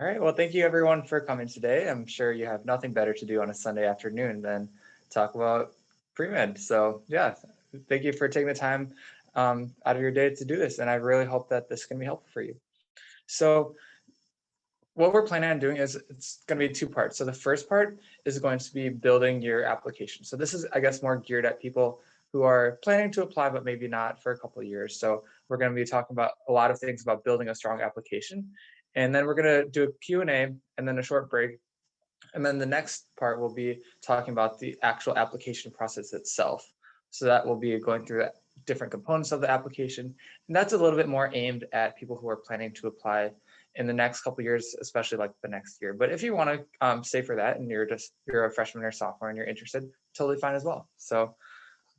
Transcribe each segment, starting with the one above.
All right, well, thank you everyone for coming today. I'm sure you have nothing better to do on a Sunday afternoon than talk about pre-med. So yeah, thank you for taking the time out of your day to do this. And I really hope that this can be helpful for you. So what we're planning on doing is it's going to be two parts. So the first part is going to be building your application. So this is, I guess, more geared at people who are planning to apply, but maybe not for a couple of years. So we're going to be talking about a lot of things about building a strong application. And then we're going to do a Q&A and then a short break. And then the next part will be talking about the actual application process itself. So that will be going through different components of the application. And that's a little bit more aimed at people who are planning to apply in the next couple of years, especially like the next year. But if you want to stay for that and you're a freshman or sophomore and you're interested, totally fine as well. So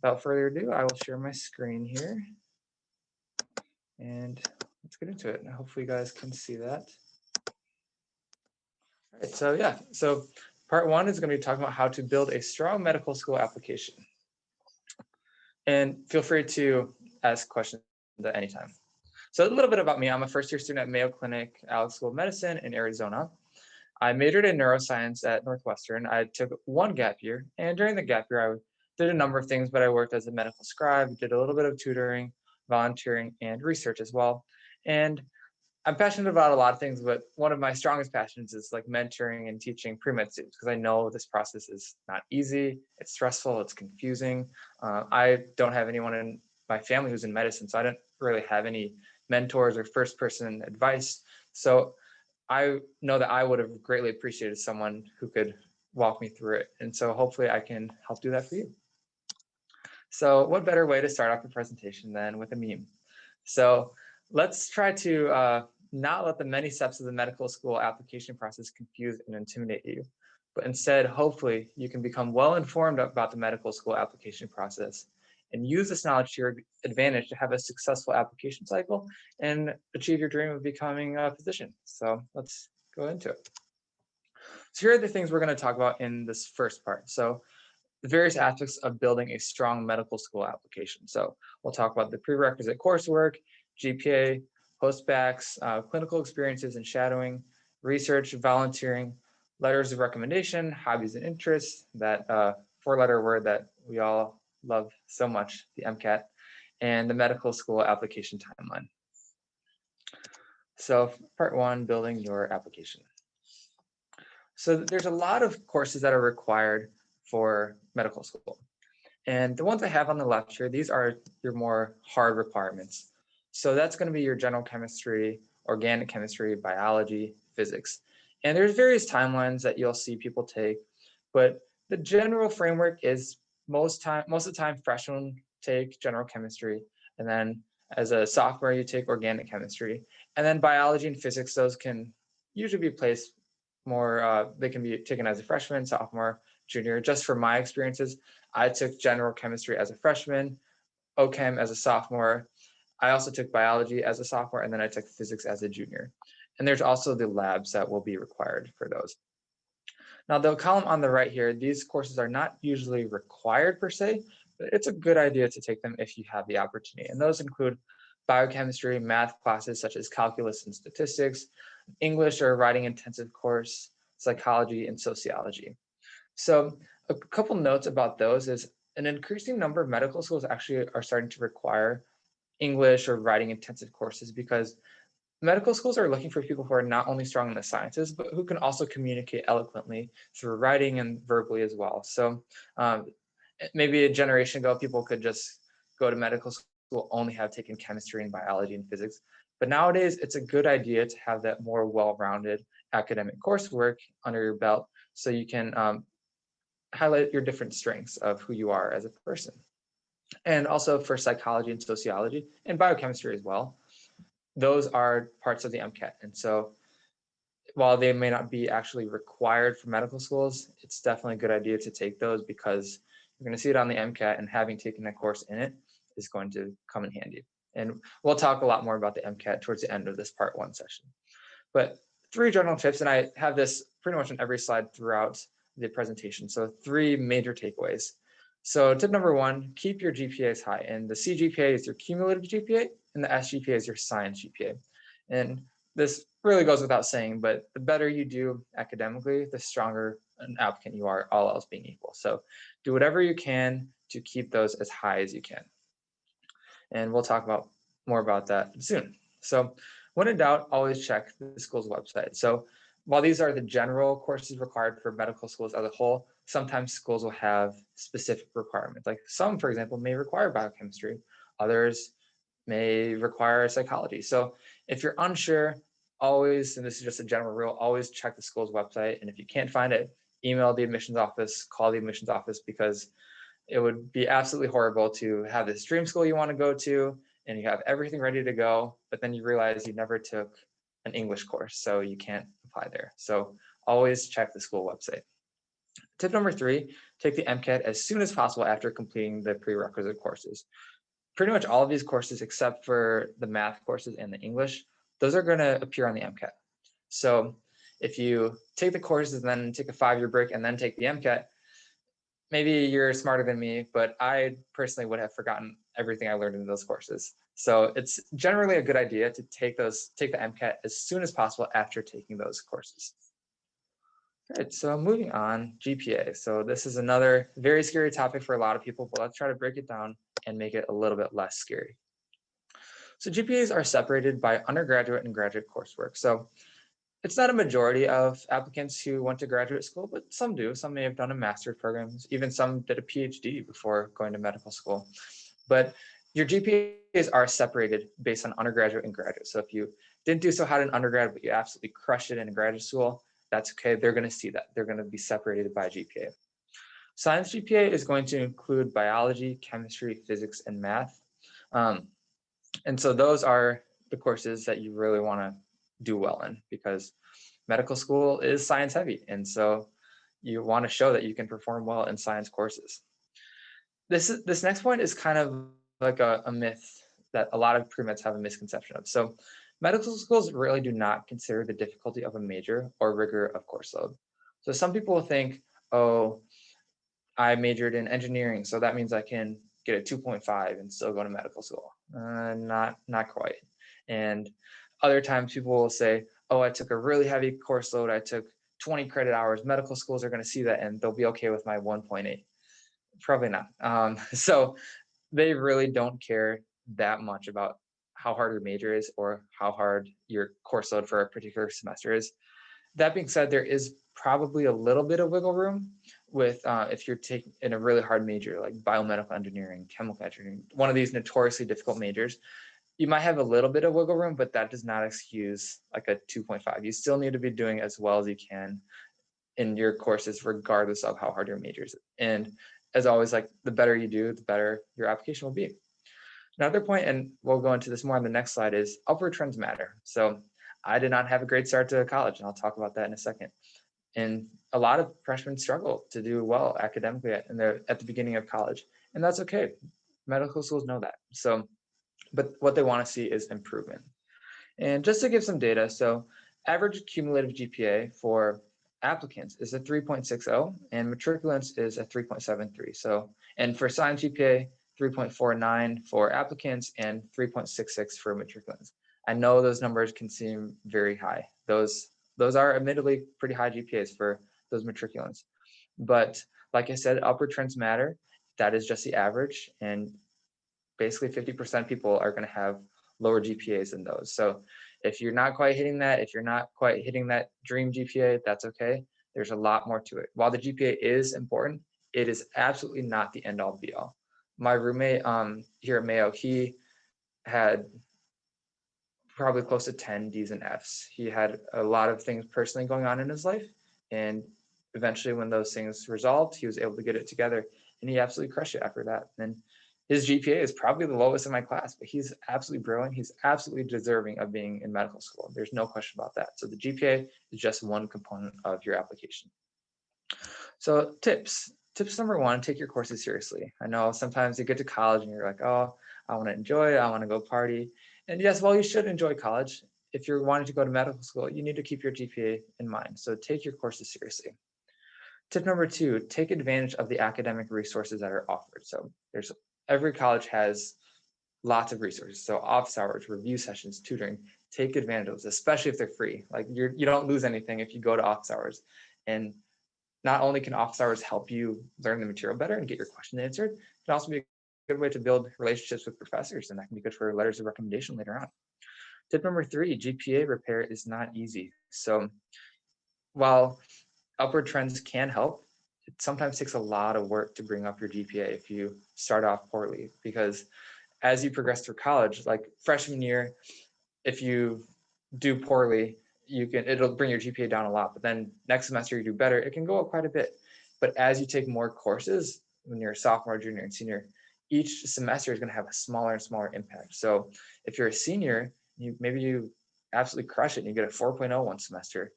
without further ado, I will share my screen here. And let's get into it. Hopefully you guys can see that. All right, so yeah, so part one is going to be talking about how to build a strong medical school application. And feel free to ask questions at any time. So a little bit about me. I'm a first-year student at Mayo Clinic, Alex School of Medicine in Arizona. I majored in neuroscience at Northwestern. I took one gap year, and during the gap year, I did a number of things, but I worked as a medical scribe, did a little bit of tutoring, volunteering, and research as well. And I'm passionate about a lot of things, but one of my strongest passions is like mentoring and teaching pre-med students because I know this process is not easy, it's stressful, it's confusing. I don't have anyone in my family who's in medicine, so I don't really have any mentors or first person advice. So I know that I would have greatly appreciated someone who could walk me through it. And so hopefully I can help do that for you. So what better way to start off a presentation than with a meme? So let's try to not let the many steps of the medical school application process confuse and intimidate you, but instead, hopefully, you can become well informed about the medical school application process and use this knowledge to your advantage to have a successful application cycle and achieve your dream of becoming a physician. So let's go into it. So here are the things we're going to talk about in this first part. So the various aspects of building a strong medical school application. So we'll talk about the prerequisite coursework, GPA, postbacks, clinical experiences and shadowing, research, volunteering, letters of recommendation, hobbies and interests, that four-letter word that we all love so much, the MCAT, and the medical school application timeline. So part one, building your application. So there's a lot of courses that are required for medical school. And the ones I have on the left here, these are your more hard requirements. So that's going to be your general chemistry, organic chemistry, biology, physics. And there's various timelines that you'll see people take, but the general framework is most of the time freshmen take general chemistry, and then as a sophomore you take organic chemistry, and then biology and physics, those can usually be placed more, they can be taken as a freshman, sophomore, junior. Just from my experiences, I took general chemistry as a freshman, OChem as a sophomore. I also took biology as a sophomore, and then I took physics as a junior. And there's also the labs that will be required for those. Now, the column on the right here, these courses are not usually required per se, but it's a good idea to take them if you have the opportunity. And those include biochemistry, math classes such as calculus and statistics, English or writing intensive course, psychology, and sociology. So a couple notes about those is an increasing number of medical schools actually are starting to require English or writing intensive courses because medical schools are looking for people who are not only strong in the sciences, but who can also communicate eloquently through writing and verbally as well. So maybe a generation ago, people could just go to medical school, only have taken chemistry and biology and physics. But nowadays, it's a good idea to have that more well-rounded academic coursework under your belt so you can highlight your different strengths of who you are as a person. And also for psychology and sociology and biochemistry as well, those are parts of the MCAT. And so while they may not be actually required for medical schools, it's definitely a good idea to take those because you're going to see it on the MCAT, and having taken a course in it is going to come in handy. And we'll talk a lot more about the MCAT towards the end of this part one session. But 3 general tips, and I have this pretty much on every slide throughout the presentation. So 3 major takeaways. So tip number 1, keep your GPAs high. And the CGPA is your cumulative GPA, and the SGPA is your science GPA. And this really goes without saying, but the better you do academically, the stronger an applicant you are, all else being equal. So do whatever you can to keep those as high as you can. And we'll talk about more about that soon. So when in doubt, always check the school's website. So while these are the general courses required for medical schools as a whole, sometimes schools will have specific requirements. Like some, for example, may require biochemistry, others may require psychology. So if you're unsure, always, and this is just a general rule, always check the school's website. And if you can't find it, email the admissions office, call the admissions office, because it would be absolutely horrible to have this dream school you want to go to and you have everything ready to go, but then you realize you never took an English course, so you can't apply there. So always check the school website. Tip number 3, take the MCAT as soon as possible after completing the prerequisite courses. Pretty much all of these courses, except for the math courses and the English, those are going to appear on the MCAT. So if you take the courses and then take a 5-year break and then take the MCAT, maybe you're smarter than me, but I personally would have forgotten everything I learned in those courses. So it's generally a good idea to take the MCAT as soon as possible after taking those courses. All right, so moving on, GPA. So this is another very scary topic for a lot of people, but let's try to break it down and make it a little bit less scary. So GPAs are separated by undergraduate and graduate coursework. So it's not a majority of applicants who went to graduate school, but some do. Some may have done a master's programs, even some did a PhD before going to medical school. But your GPAs are separated based on undergraduate and graduate. So if you didn't do so hot in undergrad, but you absolutely crushed it in graduate school, that's okay. They're going to see that. They're going to be separated by GPA. Science GPA is going to include biology, chemistry, physics, and math. And so those are the courses that you really want to do well in, because medical school is science heavy. And so you want to show that you can perform well in science courses. This next point is kind of like a myth that a lot of pre-meds have a misconception of. So medical schools really do not consider the difficulty of a major or rigor of course load. So some people will think, oh, I majored in engineering, so that means I can get a 2.5 and still go to medical school. Not quite. And other times people will say, oh, I took a really heavy course load. I took 20 credit hours. Medical schools are going to see that and they'll be okay with my 1.8. Probably not. So they really don't care that much about how hard your major is or how hard your course load for a particular semester is. That being said, there is probably a little bit of wiggle room with if you're taking in a really hard major like biomedical engineering, chemical engineering, one of these notoriously difficult majors. You might have a little bit of wiggle room, but that does not excuse like a 2.5. You still need to be doing as well as you can in your courses, regardless of how hard your major is. And as always, like the better you do, the better your application will be. Another point, and we'll go into this more on the next slide, is upward trends matter. So I did not have a great start to college, and I'll talk about that in a second. And a lot of freshmen struggle to do well academically at the beginning of college, and that's okay. Medical schools know that. So, but what they want to see is improvement. And just to give some data, so average cumulative GPA for applicants is a 3.60 and matriculants is a 3.73. So, and for science GPA, 3.49 for applicants and 3.66 for matriculants. I know those numbers can seem very high. Those are admittedly pretty high GPAs for those matriculants. But like I said, upward trends matter. That is just the average. And basically 50% of people are going to have lower GPAs than those. So if you're not quite hitting that, if you're not quite hitting that dream GPA, that's okay. There's a lot more to it. While the GPA is important, it is absolutely not the end all be all. My roommate here at Mayo, he had probably close to 10 D's and F's. He had a lot of things personally going on in his life. And eventually when those things resolved, he was able to get it together and he absolutely crushed it after that. And his GPA is probably the lowest in my class, but he's absolutely brilliant. He's absolutely deserving of being in medical school. There's no question about that. So the GPA is just one component of your application. So tips number 1, take your courses seriously. I know sometimes you get to college and you're like, oh, I want to enjoy it. I want to go party. And yes, well, you should enjoy college. If you're wanting to go to medical school, you need to keep your GPA in mind. So take your courses seriously. Tip number 2, take advantage of the academic resources that are offered. So every college has lots of resources. So office hours, review sessions, tutoring. take advantage of those, especially if they're free. Like you don't lose anything if you go to office hours. And not only can office hours help you learn the material better and get your questions answered, it can also be a good way to build relationships with professors, and that can be good for letters of recommendation later on. Tip number 3, GPA repair is not easy. So while upward trends can help, it sometimes takes a lot of work to bring up your GPA if you start off poorly, because as you progress through college, like freshman year, if you do poorly, it'll bring your GPA down a lot, but then next semester you do better, it can go up quite a bit. But as you take more courses, when you're a sophomore, junior, and senior, each semester is going to have a smaller and smaller impact. So if you're a senior, maybe you absolutely crush it and you get a 4.0 one semester,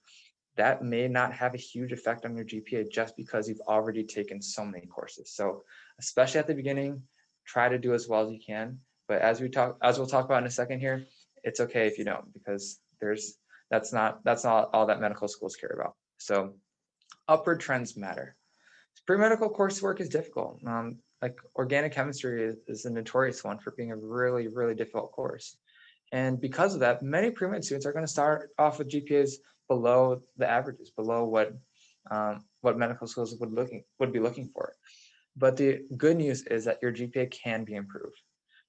that may not have a huge effect on your GPA just because you've already taken so many courses. So especially at the beginning, try to do as well as you can. But as we'll talk about in a second here, it's okay if you don't, because that's not all that medical schools care about. So upward trends matter. Pre-medical coursework is difficult. Like organic chemistry is a notorious one for being a really, really difficult course. And because of that, many pre-med students are going to start off with GPAs below the averages, below what medical schools would be looking for. But the good news is that your GPA can be improved.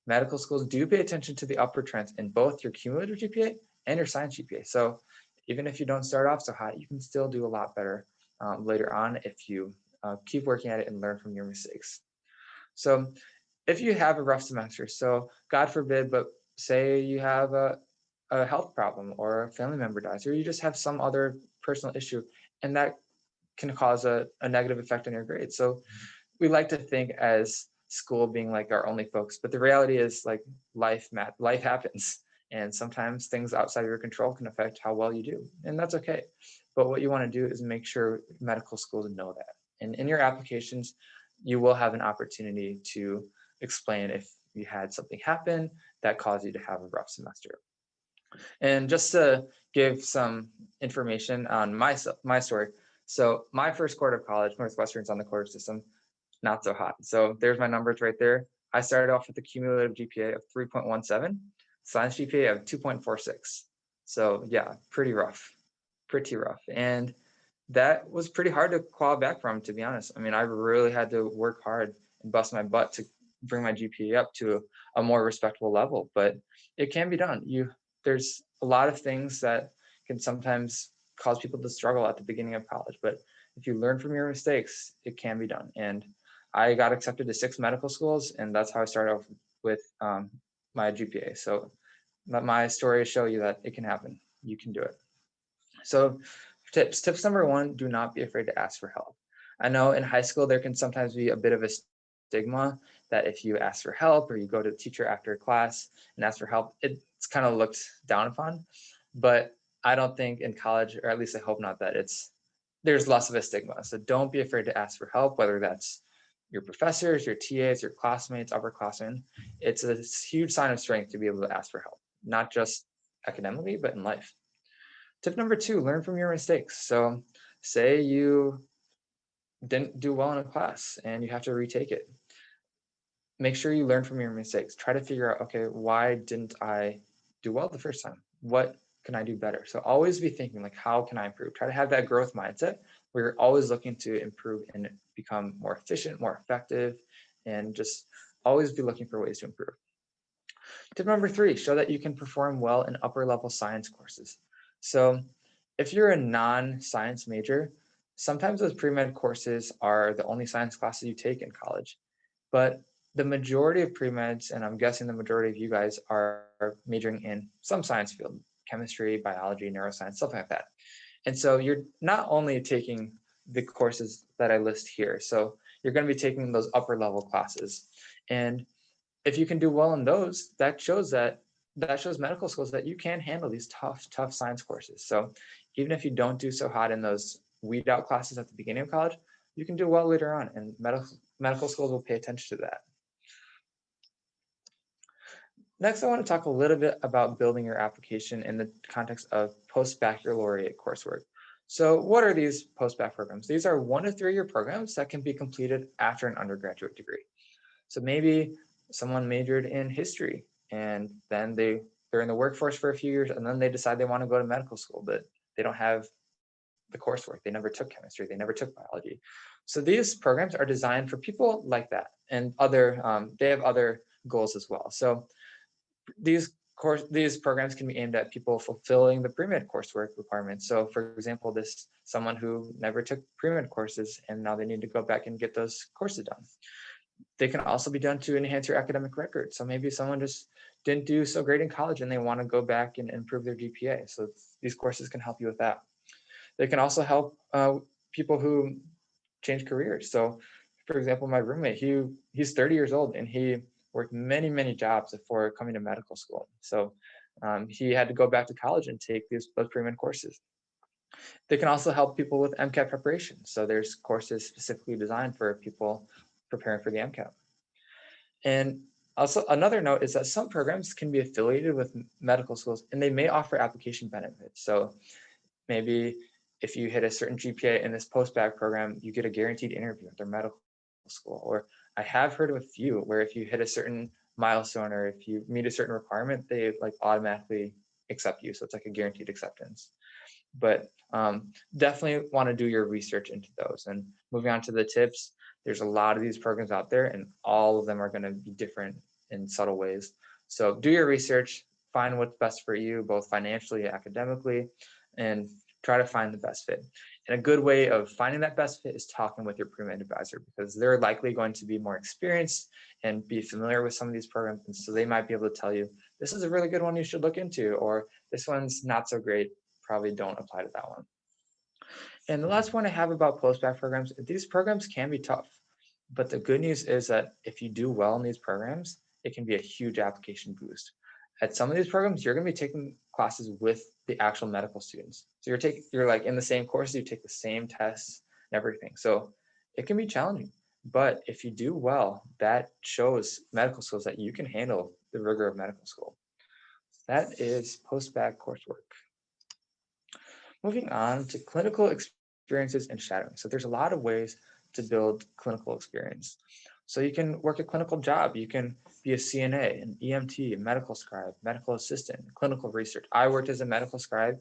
Medical schools do pay attention to the upward trends in both your cumulative GPA and your science GPA. So even if you don't start off so high, you can still do a lot better later on if you keep working at it and learn from your mistakes. So if you have a rough semester, so God forbid, but say you have a health problem or a family member dies, or you just have some other personal issue, and that can cause a negative effect on your grades. So we like to think as school being like our only focus, but the reality is like life happens. And sometimes things outside of your control can affect how well you do. And that's okay. But what you want to do is make sure medical schools know that. And in your applications, you will have an opportunity to explain if you had something happen that caused you to have a rough semester. And just to give some information on my story. So my first quarter of college, Northwestern's on the quarter system, not so hot. So there's my numbers right there. I started off with a cumulative GPA of 3.17, science GPA of 2.46. So yeah, pretty rough. And that was pretty hard to claw back from, to be honest. I mean, I really had to work hard and bust my butt to bring my GPA up to a more respectable level, but it can be done. There's a lot of things that can sometimes cause people to struggle at the beginning of college, but if you learn from your mistakes, it can be done. And I got accepted to 6 medical schools, and that's how I started off with my GPA. So my story show you that it can happen. You can do it. So tips number 1, do not be afraid to ask for help. I know in high school, there can sometimes be a bit of a stigma that if you ask for help or you go to the teacher after class and ask for help, it's kind of looked down upon. But I don't think in college, or at least I hope not, that there's less of a stigma. So don't be afraid to ask for help, whether that's your professors, your TAs, your classmates, upperclassmen. It's a huge sign of strength to be able to ask for help, not just academically, but in life. Tip number 2, learn from your mistakes. So say you didn't do well in a class and you have to retake it. Make sure you learn from your mistakes. Try to figure out, okay, why didn't I do well the first time? What can I do better? So always be thinking like, how can I improve? Try to have that growth mindset where you're always looking to improve and become more efficient, more effective, and just always be looking for ways to improve. Tip number 3, show that you can perform well in upper level science courses. So if you're a non-science major, sometimes those pre-med courses are the only science classes you take in college. But the majority of pre-meds, and I'm guessing the majority of you guys are majoring in some science field, chemistry, biology, neuroscience, something like that. And so you're not only taking the courses that I list here, so you're going to be taking those upper level classes. And if you can do well in those, that shows medical schools that you can handle these tough science courses. So even if you don't do so hot in those weed out classes at the beginning of college, you can do well later on, and medical schools will pay attention to that. Next, I want to talk a little bit about building your application in the context of post-baccalaureate coursework. So what are these post-bac programs? These are 1 to 3-year programs that can be completed after an undergraduate degree. So maybe someone majored in history and then they they're in the workforce for a few years and then they decide they want to go to medical school, but they don't have the coursework. They never took chemistry. They never took biology. So these programs are designed for people like that, and they have other goals as well. So these programs can be aimed at people fulfilling the pre-med coursework requirements. So for example, someone who never took pre-med courses and now they need to go back and get those courses done. They can also be done to enhance your academic record. So maybe someone just didn't do so great in college and they want to go back and improve their GPA. So these courses can help you with that. They can also help people who change careers. So for example, my roommate, he's 30 years old and he worked many jobs before coming to medical school. So he had to go back to college and take those pre-med courses. They can also help people with MCAT preparation. So there's courses specifically designed for people preparing for the MCAT. And also another note is that some programs can be affiliated with medical schools and they may offer application benefits. So maybe if you hit a certain GPA in this post-bac program, you get a guaranteed interview at their medical school. Or I have heard of a few where if you hit a certain milestone or if you meet a certain requirement, they like automatically accept you. So it's like a guaranteed acceptance. But definitely want to do your research into those. And moving on to the tips, there's a lot of these programs out there and all of them are going to be different in subtle ways. So do your research, find what's best for you, both financially, academically, and try to find the best fit. And a good way of finding that best fit is talking with your pre-med advisor, because they're likely going to be more experienced and be familiar with some of these programs. And so they might be able to tell you, this is a really good one you should look into, or this one's not so great, probably don't apply to that one. And the last one I have about post-bac programs, these programs can be tough, but the good news is that if you do well in these programs, it can be a huge application boost. At some of these programs, you're going to be taking classes with the actual medical students. So you're like in the same courses, you take the same tests and everything. So it can be challenging, but if you do well, that shows medical schools that you can handle the rigor of medical school. That is post-bac coursework. Moving on to clinical experiences and shadowing. So there's a lot of ways to build clinical experience. So you can work a clinical job. You can be a CNA, an EMT, a medical scribe, medical assistant, clinical research. I worked as a medical scribe.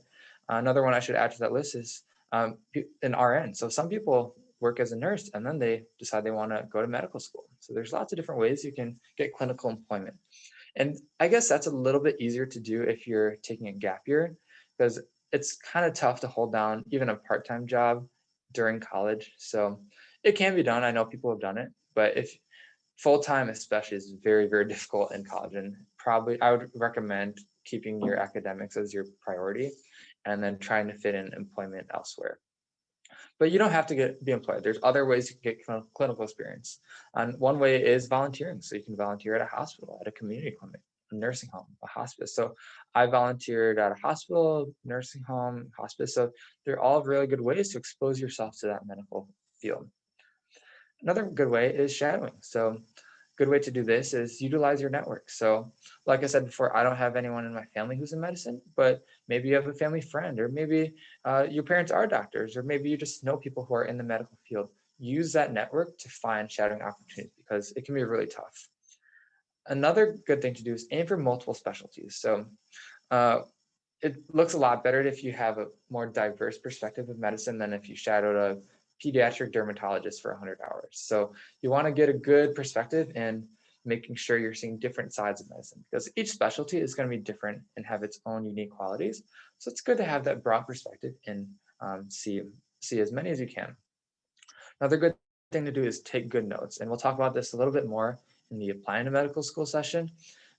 Another one I should add to that list is an RN. So some people work as a nurse and then they decide they want to go to medical school. So there's lots of different ways you can get clinical employment. And I guess that's a little bit easier to do if you're taking a gap year, because it's kind of tough to hold down even a part-time job during college. So it can be done. I know people have done it, but if full-time especially is very difficult in college, and probably I would recommend keeping your academics as your priority and then trying to fit in employment elsewhere. But you don't have to be employed. There's other ways you can get clinical experience. And one way is volunteering. So you can volunteer at a hospital, at a community clinic, a nursing home, a hospice. So I volunteered at a hospital, nursing home, hospice. So they're all really good ways to expose yourself to that medical field. Another good way is shadowing. So good way to do this is utilize your network. So like I said before, I don't have anyone in my family who's in medicine, but maybe you have a family friend, or maybe your parents are doctors, or maybe you just know people who are in the medical field. Use that network to find shadowing opportunities, because it can be really tough. Another good thing to do is aim for multiple specialties. So it looks a lot better if you have a more diverse perspective of medicine than if you shadowed a pediatric dermatologist for 100 hours. So you want to get a good perspective and making sure you're seeing different sides of medicine, because each specialty is going to be different and have its own unique qualities. So it's good to have that broad perspective and see as many as you can. Another good thing to do is take good notes. And we'll talk about this a little bit more in the applying to medical school session,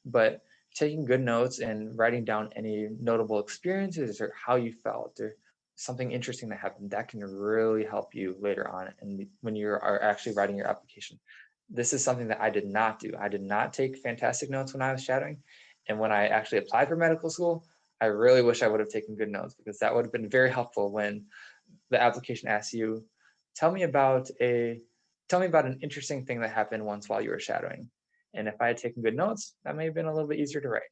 but taking good notes and writing down any notable experiences or how you felt or something interesting that happened, that can really help you later on and when you are actually writing your application. This is something that I did not do. I did not take fantastic notes when I was shadowing. And when I actually applied for medical school, I really wish I would have taken good notes, because that would have been very helpful when the application asks you, tell me about an interesting thing that happened once while you were shadowing. And if I had taken good notes, that may have been a little bit easier to write.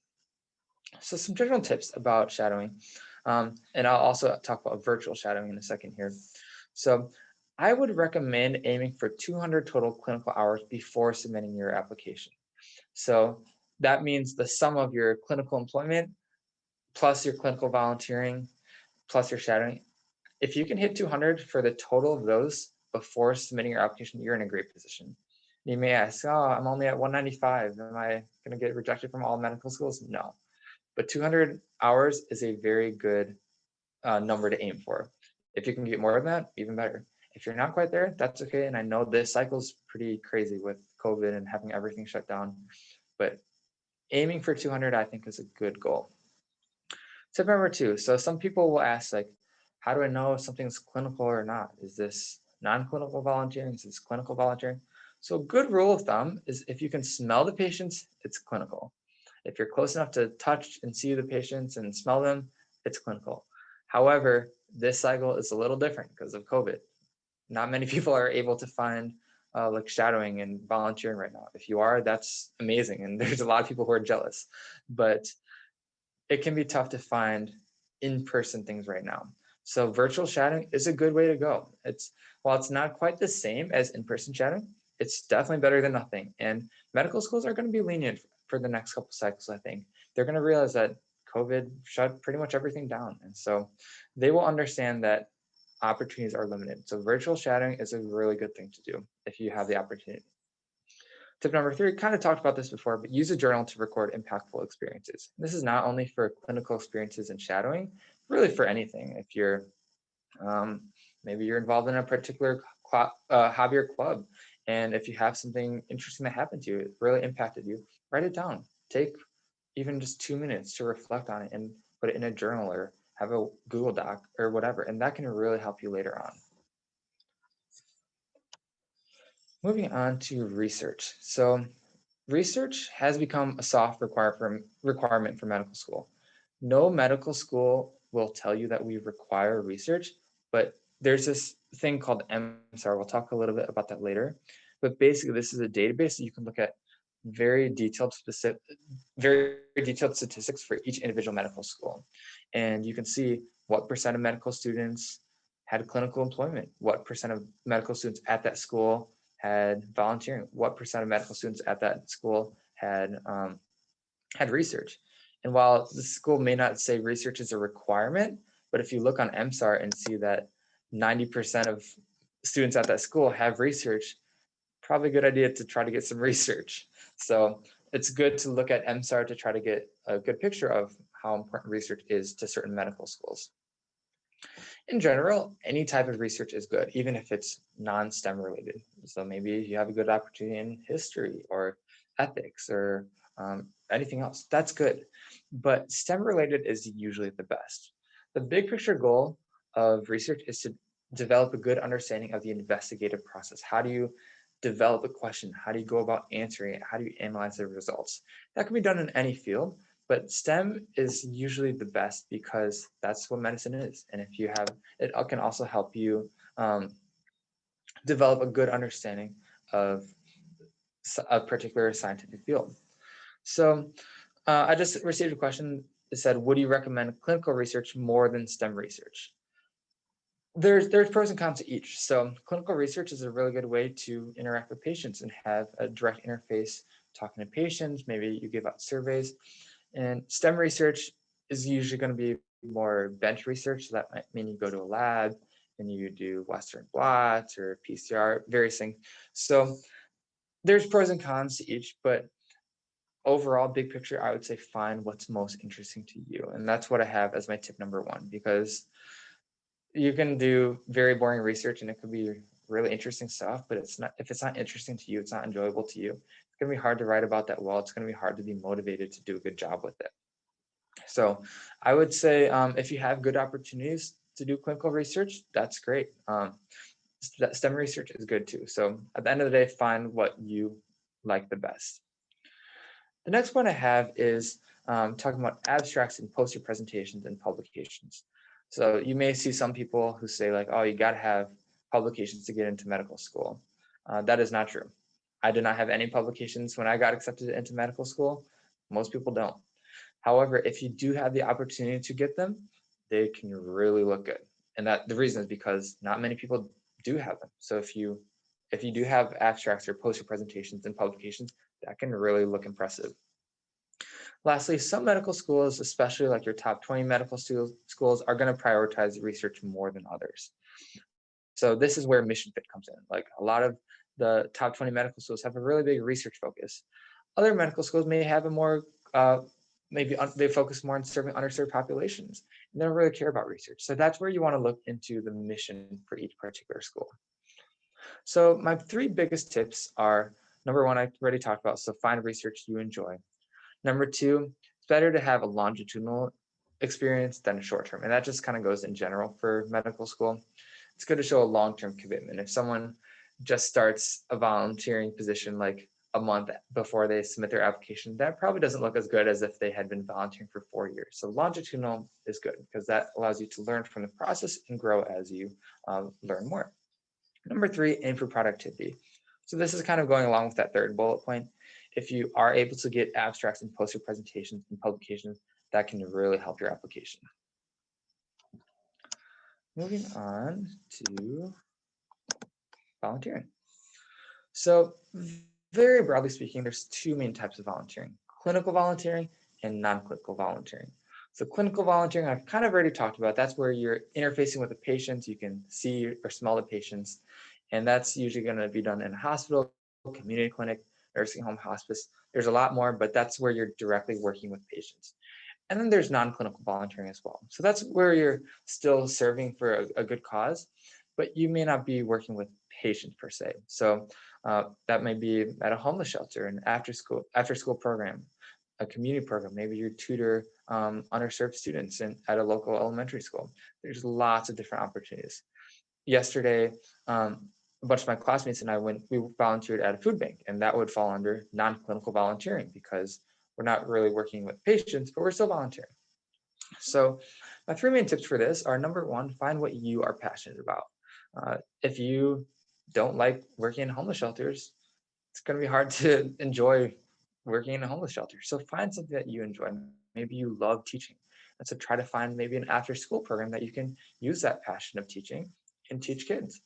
So some general tips about shadowing. And I'll also talk about virtual shadowing in a second here. So I would recommend aiming for 200 total clinical hours before submitting your application. So that means the sum of your clinical employment plus your clinical volunteering, plus your shadowing. If you can hit 200 for the total of those before submitting your application, you're in a great position. You may ask, oh, I'm only at 195. Am I going to get rejected from all medical schools? No. But 200 hours is a very good number to aim for. If you can get more than that, even better. If you're not quite there, that's okay. And I know this cycle's pretty crazy with COVID and having everything shut down, but aiming for 200, I think, is a good goal. Tip number 2. So some people will ask, like, how do I know if something's clinical or not? Is this non-clinical volunteering? Is this clinical volunteering? So a good rule of thumb is if you can smell the patients, it's clinical. If you're close enough to touch and see the patients and smell them, it's clinical. However, this cycle is a little different because of COVID. Not many people are able to find like shadowing and volunteering right now. If you are, that's amazing. And there's a lot of people who are jealous, but it can be tough to find in-person things right now. So virtual shadowing is a good way to go. While it's not quite the same as in-person shadowing, it's definitely better than nothing. And medical schools are going to be lenient for the next couple cycles, I think. They're going to realize that COVID shut pretty much everything down. And so they will understand that opportunities are limited. So virtual shadowing is a really good thing to do if you have the opportunity. Tip number 3, kind of talked about this before, but use a journal to record impactful experiences. This is not only for clinical experiences and shadowing, really for anything. If you're, maybe you're involved in a particular hobby or club, and if you have something interesting that happened to you, it really impacted you, write it down. Take even just 2 minutes to reflect on it and put it in a journal or have a Google Doc or whatever, and that can really help you later on. Moving on to research. So research has become a soft requirement for medical school. No medical school will tell you that we require research, but there's this thing called MSAR. We'll talk a little bit about that later. But basically, this is a database that you can look at very detailed statistics for each individual medical school. And you can see what percent of medical students had clinical employment, what percent of medical students at that school had volunteering, what percent of medical students at that school had research. And while the school may not say research is a requirement, but if you look on MSAR and see that 90% of students at that school have research, probably a good idea to try to get some research. So it's good to look at MSAR to try to get a good picture of how important research is to certain medical schools. In general, any type of research is good, even if it's non-STEM related. So maybe you have a good opportunity in history or ethics or anything else, that's good. But STEM related is usually the best. The big picture goal of research is to develop a good understanding of the investigative process. How do you develop a question? How do you go about answering it? How do you analyze the results? That can be done in any field, but STEM is usually the best because that's what medicine is. And if you have, it can also help you develop a good understanding of a particular scientific field. So I just received a question that said, would you recommend clinical research more than STEM research? There's pros and cons to each. So clinical research is a really good way to interact with patients and have a direct interface talking to patients. Maybe you give out surveys. And STEM research is usually going to be more bench research. So that might mean you go to a lab and you do Western blots or PCR, various things. So there's pros and cons to each, but overall, big picture, I would say find what's most interesting to you. And that's what I have as my tip number 1, because you can do very boring research and it could be really interesting stuff, but if it's not interesting to you, it's not enjoyable to you, it's going to be hard to write about that well. It's going to be hard to be motivated to do a good job with it. So I would say if you have good opportunities to do clinical research, that's great. STEM research is good too. So at the end of the day, find what you like the best. The next one I have is talking about abstracts and poster presentations and publications. So you may see some people who say like, oh, you got to have publications to get into medical school. That is not true. I did not have any publications when I got accepted into medical school. Most people don't. However, if you do have the opportunity to get them, they can really look good. And that the reason is because not many people do have them. So if you do have abstracts or poster presentations and publications, that can really look impressive. Lastly, some medical schools, especially like your top 20 medical schools, are going to prioritize research more than others. So this is where mission fit comes in. Like a lot of the top 20 medical schools have a really big research focus. Other medical schools may have a more, they focus more on serving underserved populations. And they don't really care about research. So that's where you want to look into the mission for each particular school. So my three biggest tips are, number one, I already talked about, so find research you enjoy. Number two, it's better to have a longitudinal experience than a short term. And that just kind of goes in general for medical school. It's good to show a long-term commitment. If someone just starts a volunteering position like a month before they submit their application, that probably doesn't look as good as if they had been volunteering for 4 years. So longitudinal is good because that allows you to learn from the process and grow as you learn more. Number three, aim for productivity. So this is kind of going along with that third bullet point. If you are able to get abstracts and poster presentations and publications, that can really help your application. Moving on to volunteering. So very broadly speaking, there's two main types of volunteering: clinical volunteering and non-clinical volunteering. So clinical volunteering, I've kind of already talked about. That's where you're interfacing with the patients. You can see or smell the patients. And that's usually going to be done in a hospital, community clinic, nursing home, hospice. There's a lot more, but that's where you're directly working with patients. And then there's non-clinical volunteering as well. So that's where you're still serving for a good cause, but you may not be working with patients per se. So that may be at a homeless shelter, an after school program, a community program. Maybe you tutor underserved students at a local elementary school. There's lots of different opportunities. Yesterday, a bunch of my classmates and I we volunteered at a food bank, and that would fall under non-clinical volunteering because we're not really working with patients, but we're still volunteering. So my three main tips for this are: number one, find what you are passionate about. If you don't like working in homeless shelters, it's going to be hard to enjoy working in a homeless shelter. So find something that you enjoy. Maybe you love teaching. And so try to find maybe an after school program that you can use that passion of teaching and teach kids.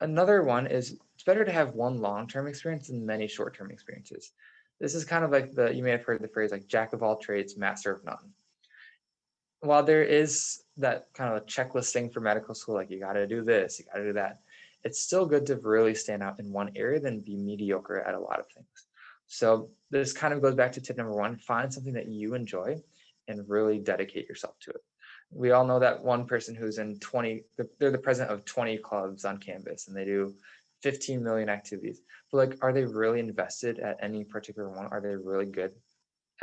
Another one is it's better to have one long-term experience than many short-term experiences. This is kind of like you may have heard the phrase like jack of all trades, master of none. While there is that kind of a checklist thing for medical school, like you got to do this, you got to do that, it's still good to really stand out in one area than be mediocre at a lot of things. So this kind of goes back to tip number one: find something that you enjoy and really dedicate yourself to it. We all know that one person who's in they're the president of 20 clubs on campus and they do 15 million activities. But like, are they really invested at any particular one? Are they really good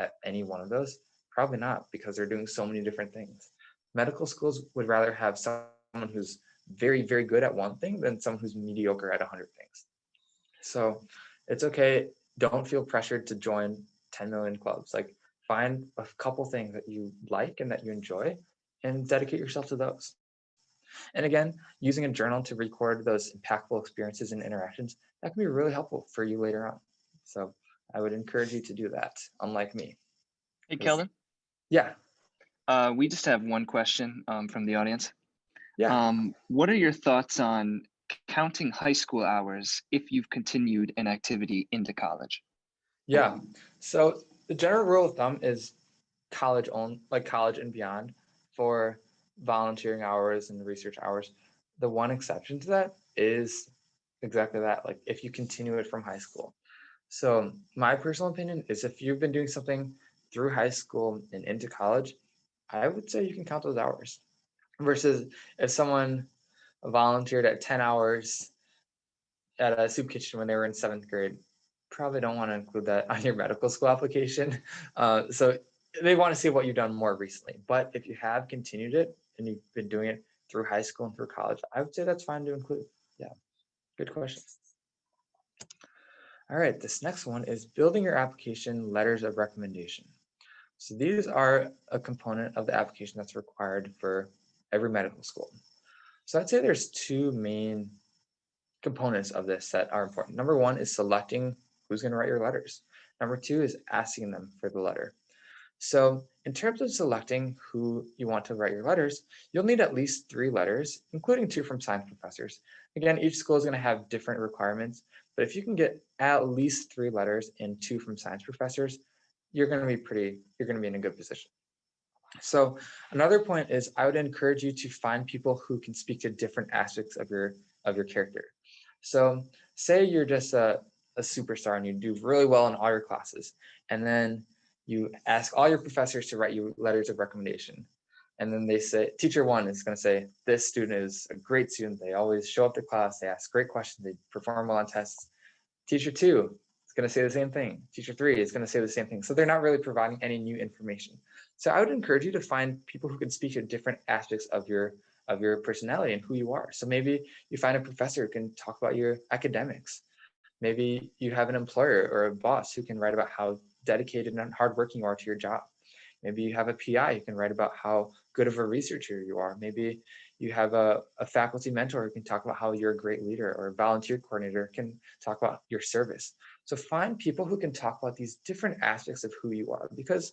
at any one of those? Probably not, because they're doing so many different things. Medical schools would rather have someone who's very, very good at one thing than someone who's mediocre at 100 things. So it's okay. Don't feel pressured to join 10 million clubs. Like, find a couple things that you like and that you enjoy and dedicate yourself to those. And again, using a journal to record those impactful experiences and interactions, that can be really helpful for you later on. So I would encourage you to do that, unlike me. Hey, Keldon. Yeah. We just have one question from the audience. Yeah. What are your thoughts on counting high school hours if you've continued an activity into college? Yeah. So the general rule of thumb is college and beyond for volunteering hours and research hours. The one exception to that is exactly that, like if you continue it from high school. So my personal opinion is if you've been doing something through high school and into college, I would say you can count those hours. Versus if someone volunteered at 10 hours at a soup kitchen when they were in 7th grade, probably don't want to include that on your medical school application. So they want to see what you've done more recently. But if you have continued it and you've been doing it through high school and through college, I would say that's fine to include. Yeah, good question. All right, this next one is building your application letters of recommendation. So these are a component of the application that's required for every medical school. So I'd say there's two main components of this that are important. Number one is selecting who's going to write your letters. Number two is asking them for the letter. So in terms of selecting who you want to write your letters, you'll need at least 3 letters, including 2 from science professors. Again, each school is going to have different requirements, but if you can get at least 3 letters and 2 from science professors, you're going to be in a good position. So another point is I would encourage you to find people who can speak to different aspects of your character. So say you're just a superstar and you do really well in all your classes, and then you ask all your professors to write you letters of recommendation. And then they say, teacher one is going to say, this student is a great student. They always show up to class. They ask great questions. They perform well on tests. Teacher two is going to say the same thing. Teacher three is going to say the same thing. So they're not really providing any new information. So I would encourage you to find people who can speak to different aspects of your personality and who you are. So maybe you find a professor who can talk about your academics. Maybe you have an employer or a boss who can write about how dedicated and hardworking you are to your job. Maybe you have a PI who can write about how good of a researcher you are. Maybe you have a faculty mentor who can talk about how you're a great leader, or a volunteer coordinator can talk about your service. So find people who can talk about these different aspects of who you are, because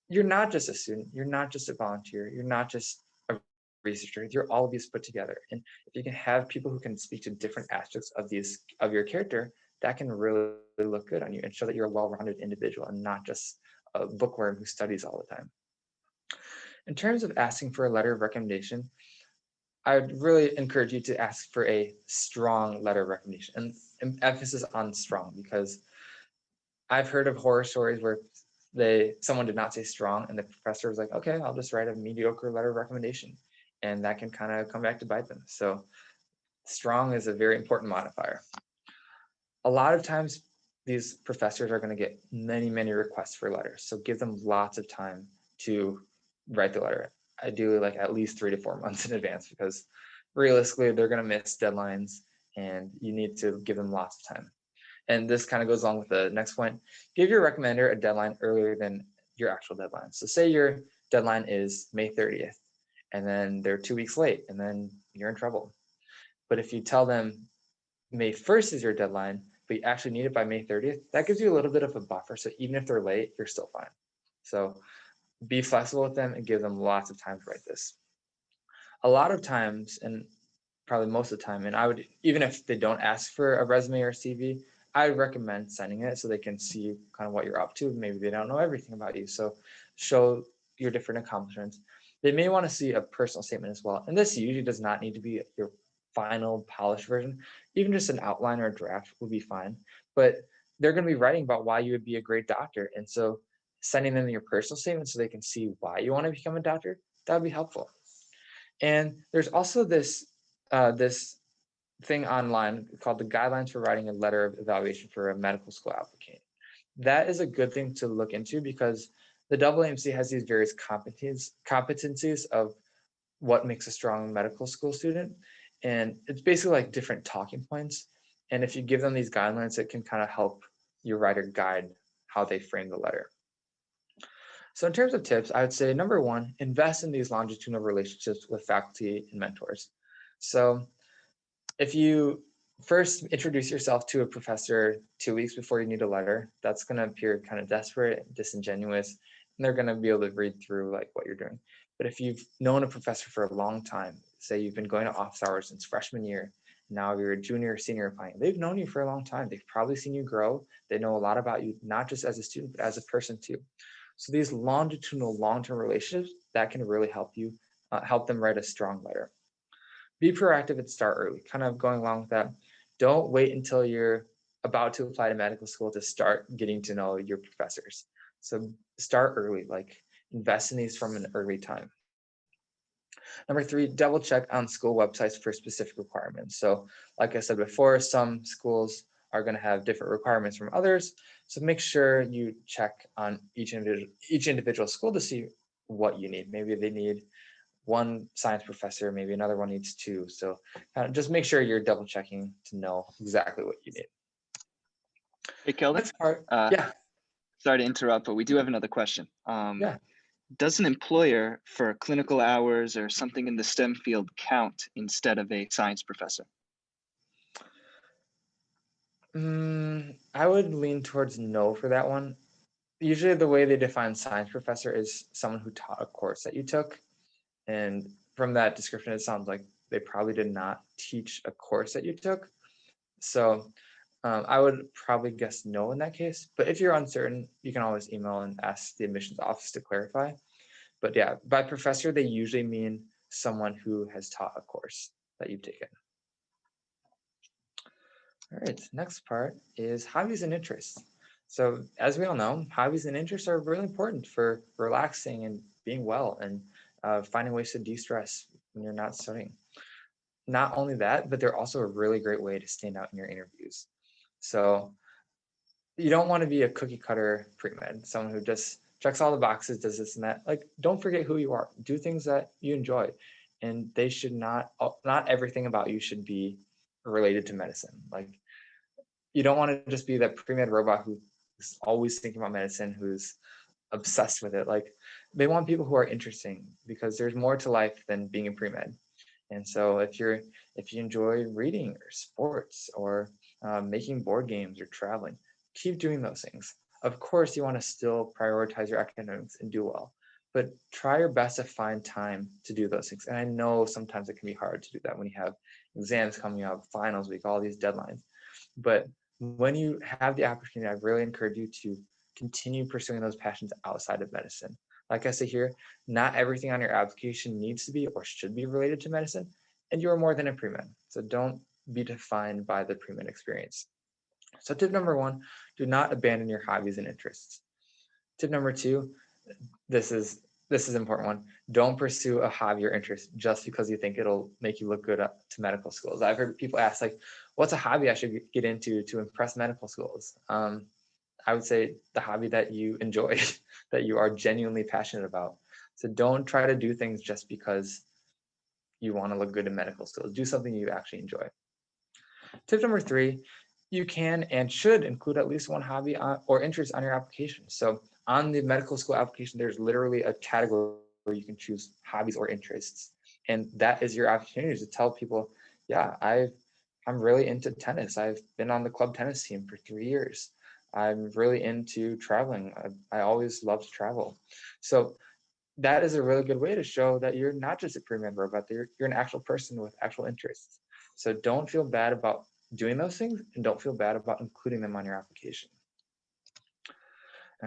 you're not just a student, you're not just a volunteer, you're not just a researcher, you're all of these put together. And if you can have people who can speak to different aspects of your character, that can really look good on you and show that you're a well-rounded individual and not just a bookworm who studies all the time. In terms of asking for a letter of recommendation, I would really encourage you to ask for a strong letter of recommendation, and emphasis on strong, because I've heard of horror stories where someone did not say strong and the professor was like, okay, I'll just write a mediocre letter of recommendation. And that can kind of come back to bite them. So strong is a very important modifier. A lot of times these professors are going to get many, many requests for letters. So give them lots of time to write the letter. Ideally, like at least 3 to 4 months in advance, because realistically, they're going to miss deadlines and you need to give them lots of time. And this kind of goes along with the next point. Give your recommender a deadline earlier than your actual deadline. So say your deadline is May 30th, and then they're 2 weeks late, and then you're in trouble. But if you tell them May 1st is your deadline, but you actually need it by May 30th, that gives you a little bit of a buffer. So even if they're late, you're still fine. So be flexible with them and give them lots of time to write this. A lot of times, and probably most of the time, and I would, even if they don't ask for a resume or a CV, I would recommend sending it so they can see kind of what you're up to. Maybe they don't know everything about you, so show your different accomplishments. They may want to see a personal statement as well, and this usually does not need to be your final polished version. Even just an outline or a draft would be fine, but they're going to be writing about why you would be a great doctor, and so sending them your personal statement so they can see why you want to become a doctor, that would be helpful. And there's also this thing online called the Guidelines for Writing a Letter of Evaluation for a Medical School Applicant. That is a good thing to look into, because the AAMC has these various competencies of what makes a strong medical school student. And it's basically like different talking points. And if you give them these guidelines, it can kind of help your writer guide how they frame the letter. So in terms of tips, I would say number one, invest in these longitudinal relationships with faculty and mentors. So if you first introduce yourself to a professor 2 weeks before you need a letter, that's going to appear kind of desperate, disingenuous, and they're going to be able to read through like what you're doing. But if you've known a professor for a long time, say you've been going to office hours since freshman year, now you're a junior or senior applying, they've known you for a long time. They've probably seen you grow. They know a lot about you, not just as a student, but as a person too. So these longitudinal, long-term relationships, that can really help you, help them write a strong letter. Be proactive and start early. Kind of going along with that, don't wait until you're about to apply to medical school to start getting to know your professors. So start early, like invest in these from an early time. Number three, double check on school websites for specific requirements. So like I said before, some schools are going to have different requirements from others. So make sure you check on each individual school to see what you need. Maybe they need one science professor, maybe another one needs two. So just make sure you're double checking to know exactly what you need. Hey, Keldon. Next part, yeah. Sorry to interrupt, but we do have another question. Yeah. Does an employer for clinical hours or something in the STEM field count instead of a science professor? I would lean towards no for that one. Usually the way they define science professor is someone who taught a course that you took. And from that description, it sounds like they probably did not teach a course that you took. So I would probably guess no in that case, but if you're uncertain, you can always email and ask the admissions office to clarify. But yeah, by professor, they usually mean someone who has taught a course that you've taken. All right, next part is hobbies and interests. So as we all know, hobbies and interests are really important for relaxing and being well and finding ways to de-stress when you're not studying. Not only that, but they're also a really great way to stand out in your interviews. So you don't want to be a cookie cutter pre-med, someone who just checks all the boxes, does this and that. Like, don't forget who you are. Do things that you enjoy. And they should not everything about you should be related to medicine. Like, you don't want to just be that pre-med robot who's always thinking about medicine, who's obsessed with it. Like, they want people who are interesting because there's more to life than being a pre-med. And so if you enjoy reading or sports or making board games or traveling, keep doing those things. Of course, you want to still prioritize your academics and do well, but try your best to find time to do those things. And I know sometimes it can be hard to do that when you have exams coming up, finals week, all these deadlines. But when you have the opportunity, I really encourage you to continue pursuing those passions outside of medicine. Like I say here, not everything on your application needs to be or should be related to medicine, and you are more than a pre-med. So don't be defined by the pre-med experience. So tip number one, do not abandon your hobbies and interests. Tip number two, this is an important one. Don't pursue a hobby or interest just because you think it'll make you look good up to medical schools. I've heard people ask, like, what's a hobby I should get into to impress medical schools? I would say the hobby that you enjoy, that you are genuinely passionate about. So don't try to do things just because you want to look good in medical schools. Do something you actually enjoy. Tip number three, you can and should include at least one hobby or interest on your application. So on the medical school application, there's literally a category where you can choose hobbies or interests. And that is your opportunity to tell people, yeah, I'm really into tennis. I've been on the club tennis team for 3 years. I'm really into traveling. I always love to travel. So that is a really good way to show that you're not just a pre-med robot, you're an actual person with actual interests. So don't feel bad about doing those things and don't feel bad about including them on your application.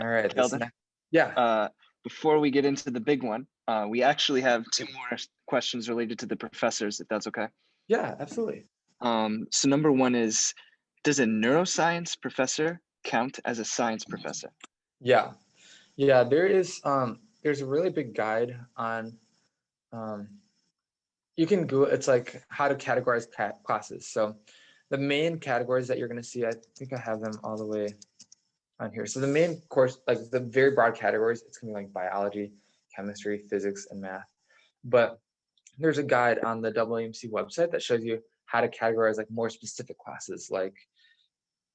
All right, this Keldon, next, yeah, before we get into the big one, we actually have two more questions related to the professors, if that's okay. yeah, absolutely. So number one is, does a neuroscience professor count as a science professor? Yeah, there's a really big guide on um, you can go, it's like how to categorize classes. So the main categories that you're going to see, I think I have them all the way on here. So the main course, like the very broad categories, it's going to be like biology, chemistry, physics, and math. But there's a guide on the WMC website that shows you how to categorize like more specific classes. Like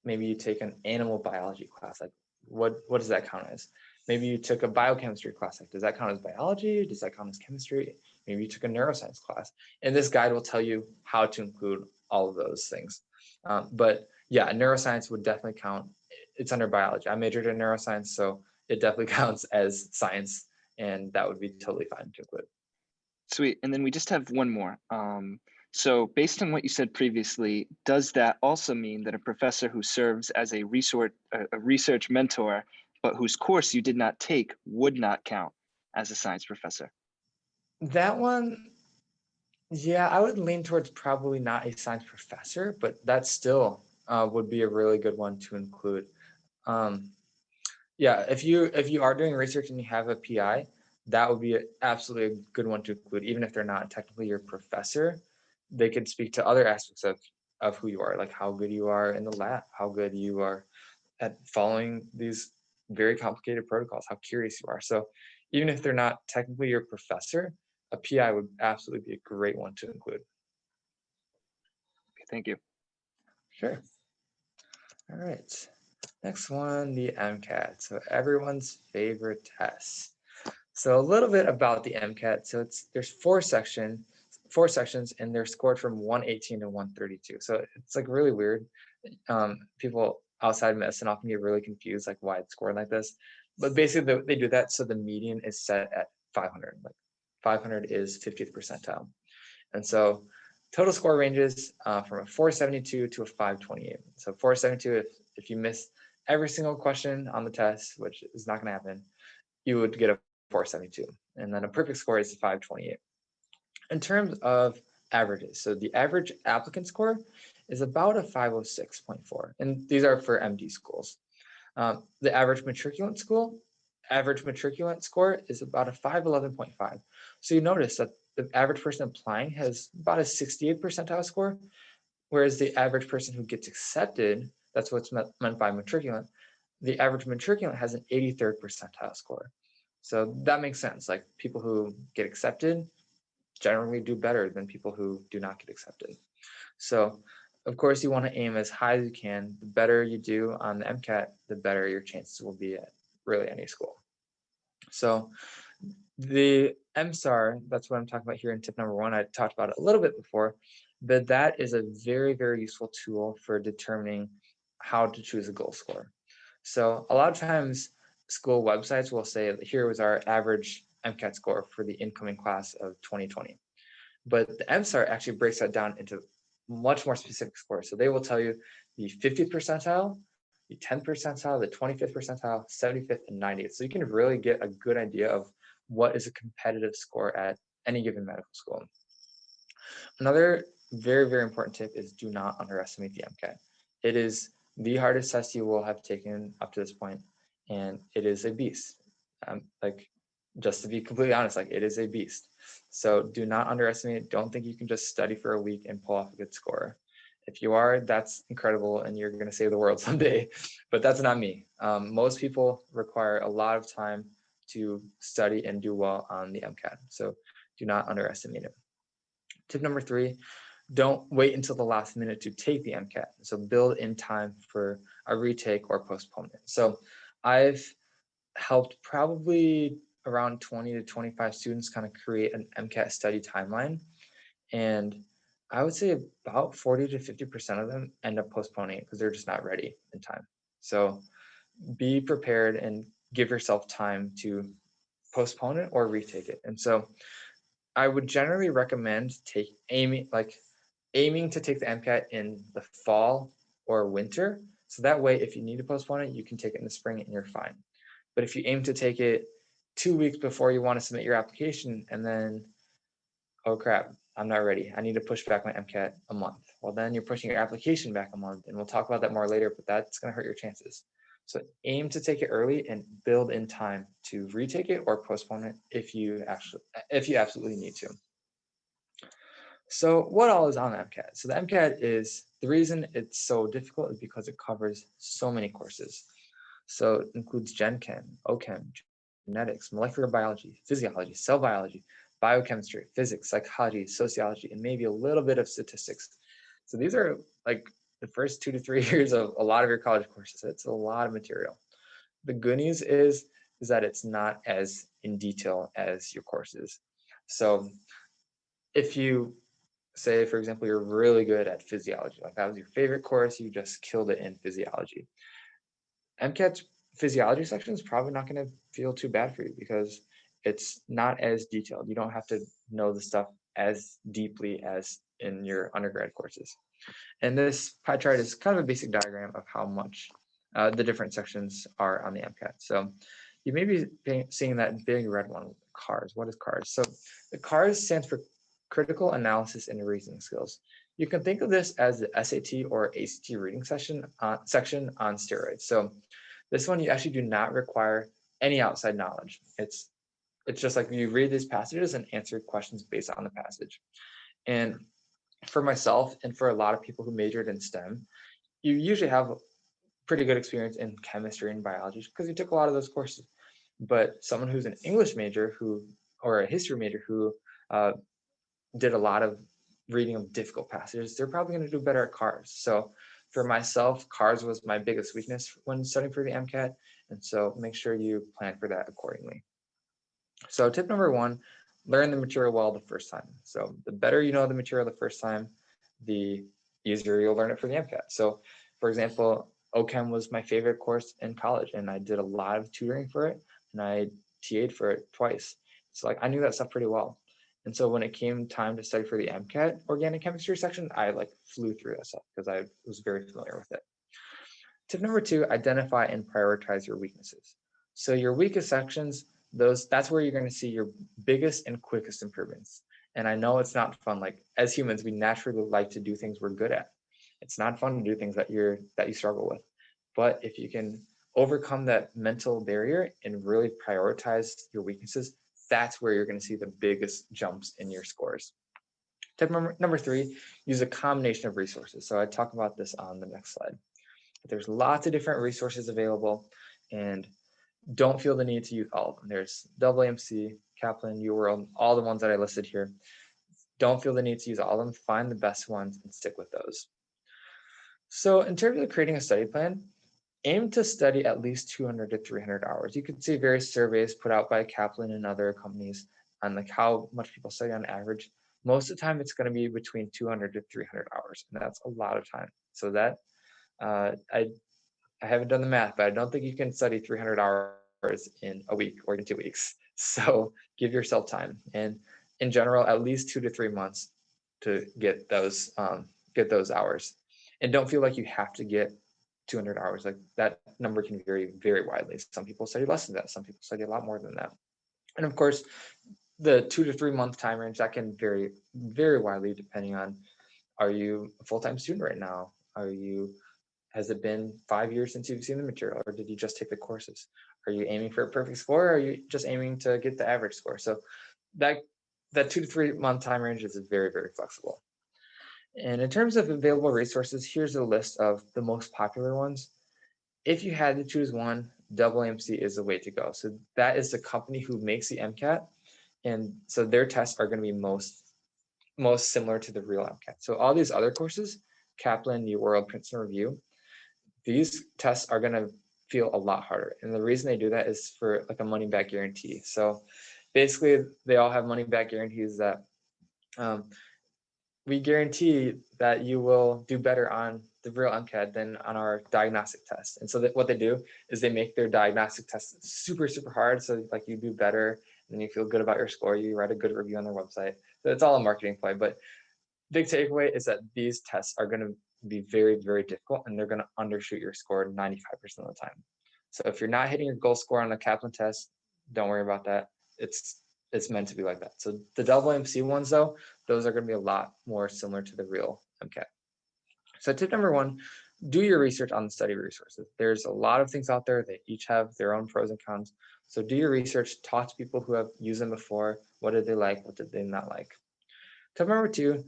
maybe you take an animal biology class, like what does that count as? Maybe you took a biochemistry class, like does that count as biology? Does that count as chemistry? Maybe you took a neuroscience class, and this guide will tell you how to include all of those things. But yeah, neuroscience would definitely count. It's under biology. I majored in neuroscience, so it definitely counts as science, and that would be totally fine to include. Sweet. And then we just have one more. So based on what you said previously, does that also mean that a professor who serves as a research mentor, but whose course you did not take, would not count as a science professor? That one, yeah, I would lean towards probably not a science professor, but that still would be a really good one to include. Um, yeah, if you are doing research and you have a PI, that would be absolutely a good one to include, even if they're not technically your professor. They could speak to other aspects of who you are, like how good you are in the lab, how good you are at following these very complicated protocols, how curious you are. So even if they're not technically your professor, a PI would absolutely be a great one to include. Okay, thank you. Sure. All right. Next one, the MCAT. So everyone's favorite test. So a little bit about the MCAT. So there's four sections, and they're scored from 118 to 132. So it's like really weird. People outside medicine often get really confused, like why it's scored like this. But basically, they do that so the median is set at 500. Like 500 is 50th percentile, and so Total score ranges from a 472 to a 528. So 472, if you miss every single question on the test, which is not going to happen, you would get a 472. And then a perfect score is 528. In terms of averages, so the average applicant score is about a 506.4, and these are for MD schools. The average matriculant score is about a 511.5. So you notice that the average person applying has about a 68 percentile score, whereas the average person who gets accepted, that's what's meant by matriculant, the average matriculant has an 83rd percentile score. So that makes sense. Like people who get accepted generally do better than people who do not get accepted. So of course you want to aim as high as you can. The better you do on the MCAT, the better your chances will be at really any school. So the MSAR, that's what I'm talking about here in tip number 1. I talked about it a little bit before, but that is a very, very useful tool for determining how to choose a goal score. So a lot of times school websites will say, here was our average MCAT score for the incoming class of 2020. But the MSAR actually breaks that down into much more specific scores. So they will tell you the 50th percentile, the 10th percentile, the 25th percentile, 75th, and 90th. So you can really get a good idea of what is a competitive score at any given medical school. Another very, very important tip is do not underestimate the MCAT. It is the hardest test you will have taken up to this point, and it is a beast. Just to be completely honest, like it is a beast. So do not underestimate it. Don't think you can just study for a week and pull off a good score. If you are, that's incredible and you're going to save the world someday, but that's not me. Most people require a lot of time to study and do well on the MCAT. So do not underestimate it. Tip number 3, don't wait until the last minute to take the MCAT. So build in time for a retake or postponement. So I've helped probably around 20 to 25 students kind of create an MCAT study timeline. And I would say about 40 to 50% of them end up postponing it because they're just not ready in time. So be prepared and give yourself time to postpone it or retake it. And so I would generally recommend aiming to take the MCAT in the fall or winter. So that way, if you need to postpone it, you can take it in the spring and you're fine. But if you aim to take it 2 weeks before you want to submit your application and then, oh crap, I'm not ready, I need to push back my MCAT a month. Well, then you're pushing your application back a month, and we'll talk about that more later, but that's going to hurt your chances. So aim to take it early and build in time to retake it or postpone it if you absolutely need to. So what all is on the MCAT? So the MCAT is, the reason it's so difficult is because it covers so many courses. So it includes Gen Chem, OChem, genetics, molecular biology, physiology, cell biology, biochemistry, physics, psychology, sociology, and maybe a little bit of statistics. So these are like the first 2 to 3 years of a lot of your college courses. It's a lot of material. The good news is that it's not as in detail as your courses. So if you say, for example, you're really good at physiology, like that was your favorite course, you just killed it in physiology, MCAT's physiology section is probably not going to feel too bad for you because it's not as detailed. You don't have to know the stuff as deeply as in your undergrad courses. And this pie chart is kind of a basic diagram of how much the different sections are on the MCAT. So you may be seeing that big red one, CARS. What is CARS? So the CARS stands for Critical Analysis and Reasoning Skills. You can think of this as the SAT or ACT reading section on steroids. So this one, you actually do not require any outside knowledge. It's just like you read these passages and answer questions based on the passage. And for myself and for a lot of people who majored in STEM, you usually have pretty good experience in chemistry and biology because you took a lot of those courses. But someone who's an English major or a history major who did a lot of reading of difficult passages, they're probably going to do better at CARS. So for myself, CARS was my biggest weakness when studying for the MCAT. And so make sure you plan for that accordingly. So tip number 1, learn the material well the first time. So the better you know the material the first time, the easier you'll learn it for the MCAT. So for example, OChem was my favorite course in college, and I did a lot of tutoring for it, and I TA'd for it twice. So like I knew that stuff pretty well. And so when it came time to study for the MCAT organic chemistry section, I like flew through that stuff because I was very familiar with it. Tip number 2, identify and prioritize your weaknesses. So your weakest sections, that's where you're going to see your biggest and quickest improvements. And I know it's not fun. Like as humans, we naturally like to do things we're good at. It's not fun to do things that you struggle with. But if you can overcome that mental barrier and really prioritize your weaknesses, that's where you're going to see the biggest jumps in your scores. Tip number 3, use a combination of resources. So I talk about this on the next slide. There's lots of different resources available, and don't feel the need to use all of them. There's AAMC, Kaplan, UWorld, all the ones that I listed here. Don't feel the need to use all of them. Find the best ones and stick with those. So in terms of creating a study plan, aim to study at least 200 to 300 hours. You can see various surveys put out by Kaplan and other companies on like how much people study on average. Most of the time, it's going to be between 200 to 300 hours, and that's a lot of time. So that I haven't done the math, but I don't think you can study 300 hours in a week or in 2 weeks. So give yourself time, and in general, at least 2 to 3 months to get those hours. And don't feel like you have to get 200 hours. Like that number can vary very widely. Some people study less than that. Some people study a lot more than that. And of course, the 2 to 3 month time range that can vary very widely depending on, are you a full-time student right now? Has it been 5 years since you've seen the material, or did you just take the courses? Are you aiming for a perfect score, or are you just aiming to get the average score? So that 2 to 3 month time range is very, very flexible. And in terms of available resources, here's a list of the most popular ones. If you had to choose one, AAMC is the way to go. So that is the company who makes the MCAT. And so their tests are going to be most similar to the real MCAT. So all these other courses, Kaplan, UWorld, Princeton Review, these tests are going to feel a lot harder. And the reason they do that is for like a money back guarantee. So basically they all have money back guarantees that we guarantee that you will do better on the real MCAT than on our diagnostic test. And so that what they do is they make their diagnostic test super, super hard. So like you do better and you feel good about your score. You write a good review on their website. So it's all a marketing play. But big takeaway is that these tests are going to be very, very difficult, and they're going to undershoot your score 95% of the time. So if you're not hitting your goal score on the Kaplan test, don't worry about that. It's meant to be like that. So the AAMC ones, though, those are going to be a lot more similar to the real MCAT. So tip number 1, do your research on the study resources. There's a lot of things out there. They each have their own pros and cons. So do your research, talk to people who have used them before. What did they like? What did they not like? Tip number 2,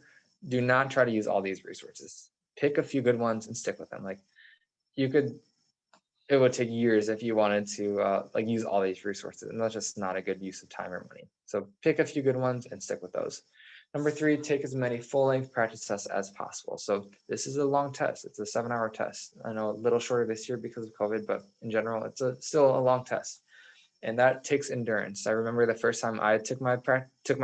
do not try to use all these resources. Pick a few good ones and stick with them. Like it would take years if you wanted to like use all these resources, and that's just not a good use of time or money. So pick a few good ones and stick with those. Number 3, take as many full-length practice tests as possible. So this is a long test. It's a 7-hour test. I know a little shorter this year because of COVID, but in general, it's still a long test. And that takes endurance. I remember the first time I took my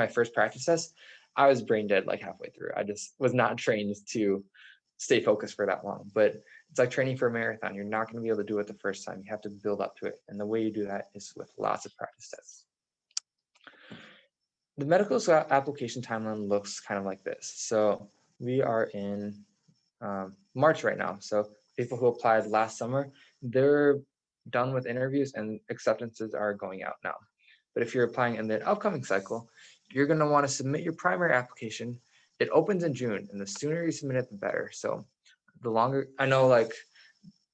first practice test, I was brain dead like halfway through. I just was not trained to stay focused for that long. But it's like training for a marathon. You're not going to be able to do it the first time. You have to build up to it. And the way you do that is with lots of practice tests. The medical school application timeline looks kind of like this. So we are in March right now. So people who applied last summer, they're done with interviews and acceptances are going out now. But if you're applying in the upcoming cycle, you're going to want to submit your primary application. It opens in June, and the sooner you submit it, the better. So the longer, I know like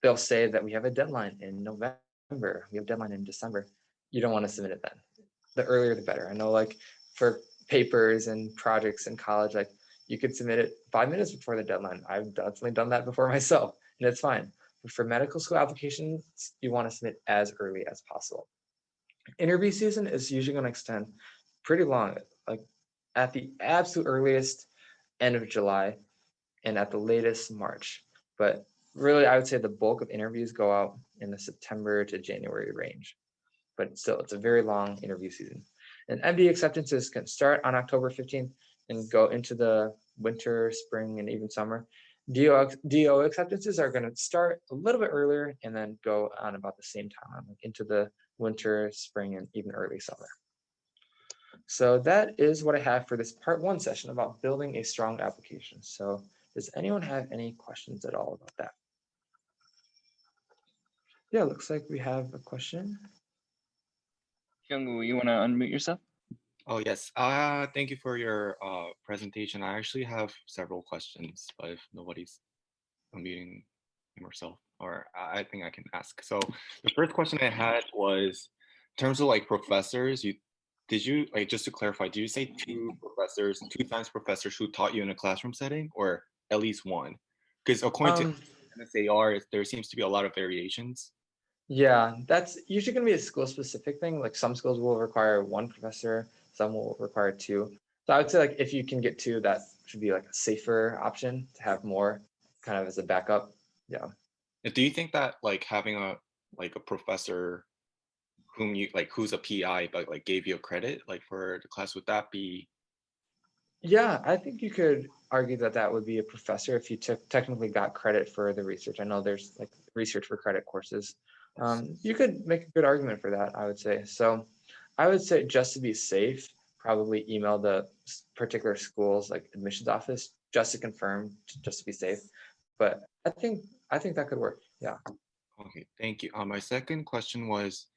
they'll say that we have a deadline in November, we have a deadline in December. You don't want to submit it then. The earlier, the better. I know like for papers and projects in college, like you could submit it 5 minutes before the deadline. I've definitely done that before myself, and it's fine. But for medical school applications, you want to submit as early as possible. Interview season is usually going to extend pretty long, like at the absolute earliest, end of July, and at the latest March. But really, I would say the bulk of interviews go out in the September to January range. But still, it's a very long interview season. And MD acceptances can start on October 15th and go into the winter, spring, and even summer. DO acceptances are going to start a little bit earlier and then go on about the same time, like into the winter, spring, and even early summer. So that is what I have for this part one session about building a strong application. So does anyone have any questions at all about that? Yeah, looks like we have a question. Kyungwoo, you want to unmute yourself? Oh, yes. Thank you for your presentation. I actually have several questions, but if nobody's unmuting him or herself, or I think I can ask. So the first question I had was, in terms of like professors, did you like, just to clarify, did you say two times professors who taught you in a classroom setting, or at least one? Because according to NSAR, there seems to be a lot of variations. Yeah, that's usually going to be a school specific thing. Like some schools will require one professor, some will require two. So I would say like if you can get two, that should be like a safer option to have more kind of as a backup. Yeah. Do you think that like having a professor whom you like who's a PI but like gave you a credit like for the class, would that be? Yeah, I think you could argue that that would be a professor if you technically got credit for the research. I know there's like research for credit courses. You could make a good argument for that, I would say. So I would say just to be safe, probably email the particular school's like admissions office just to confirm, just to be safe. But I think that could work. Yeah. Okay, thank you. My second question was,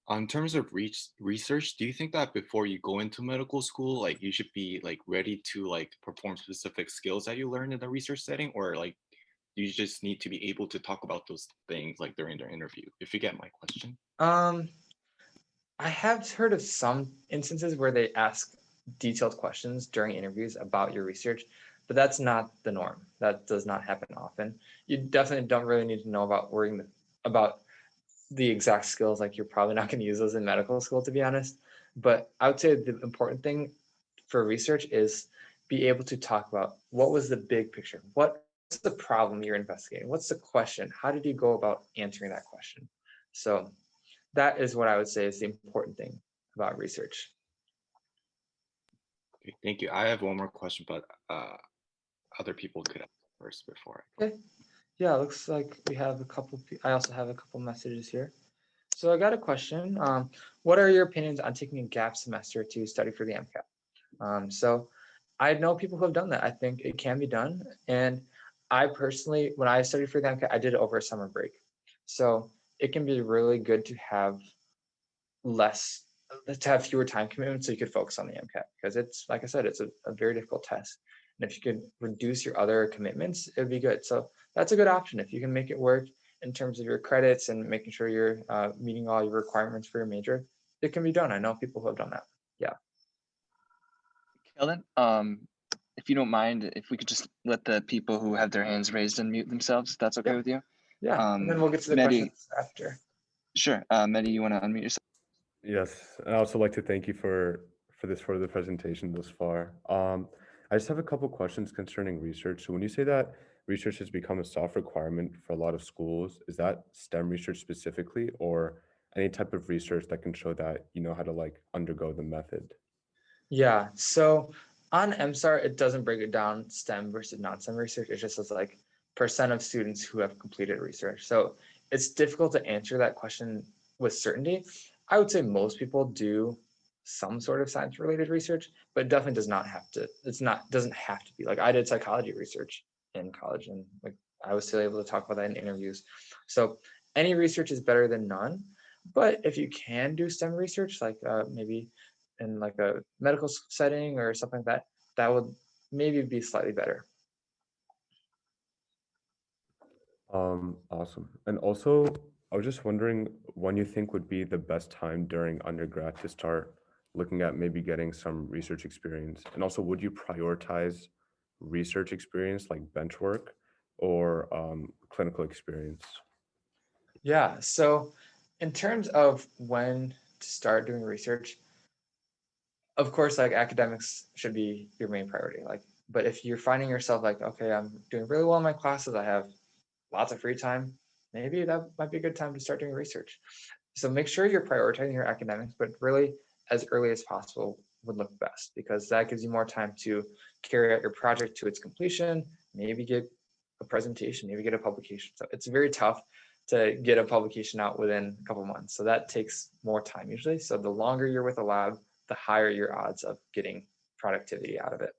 in terms of research, do you think that before you go into medical school, like you should be like ready to like perform specific skills that you learn in the research setting, or like you just need to be able to talk about those things like during the interview, if you get my question? Um, I have heard of some instances where they ask detailed questions during interviews about your research, but that's not the norm. That does not happen often. You definitely don't really need to know about the exact skills. Like you're probably not going to use those in medical school, to be honest. But I would say the important thing for research is be able to talk about what was the big picture, what's the problem you're investigating, what's the question, how did you go about answering that question. So that is what I would say is the important thing about research. Okay, thank you. I have one more question, but other people could ask first before I go. Okay. Yeah, looks like we have a couple. I also have a couple messages here. So I got a question. What are your opinions on taking a gap semester to study for the MCAT? So I know people who have done that. I think it can be done. And I personally, when I studied for the MCAT, I did it over a summer break. So it can be really good to have less, to have fewer time commitments so you could focus on the MCAT, because it's, like I said, it's a very difficult test. And if you could reduce your other commitments, it would be good. So that's a good option. If you can make it work in terms of your credits and making sure you're meeting all your requirements for your major, it can be done. I know people who have done that. Yeah. Keldon, if you don't mind, if we could just let the people who have their hands raised unmute themselves, if that's okay Yep. with you? Yeah. And then we'll get to the Mehdi, questions after. sure. Mehdi, you want to unmute yourself? Yes, and I also like to thank you for this further presentation thus far. I just have a couple questions concerning research. So when you say that research has become a soft requirement for a lot of schools, is that STEM research specifically, or any type of research that can show that you know how to like undergo the method? Yeah. So on MSAR, it doesn't break it down STEM versus non-STEM research. It just says like percent of students who have completed research. So it's difficult to answer that question with certainty. I would say most people do some sort of science related research, but it definitely does not have to. Doesn't have to be. Like I did psychology research in college, and like I was still able to talk about that in interviews. So any research is better than none. But if you can do STEM research, like maybe in like a medical setting or something like that, that would maybe be slightly better. Awesome. And also, I was just wondering when you think would be the best time during undergrad to start looking at maybe getting some research experience? And also, would you prioritize research experience like bench work or clinical experience? Yeah. So in terms of when to start doing research, of course, like academics should be your main priority. Like, but if you're finding yourself like, okay, I'm doing really well in my classes, I have lots of free time, maybe that might be a good time to start doing research. So make sure you're prioritizing your academics, but really as early as possible would look best, because that gives you more time to carry out your project to its completion, maybe get a presentation, maybe get a publication. So it's very tough to get a publication out within a couple months. So that takes more time usually. So the longer you're with a lab, the higher your odds of getting productivity out of it.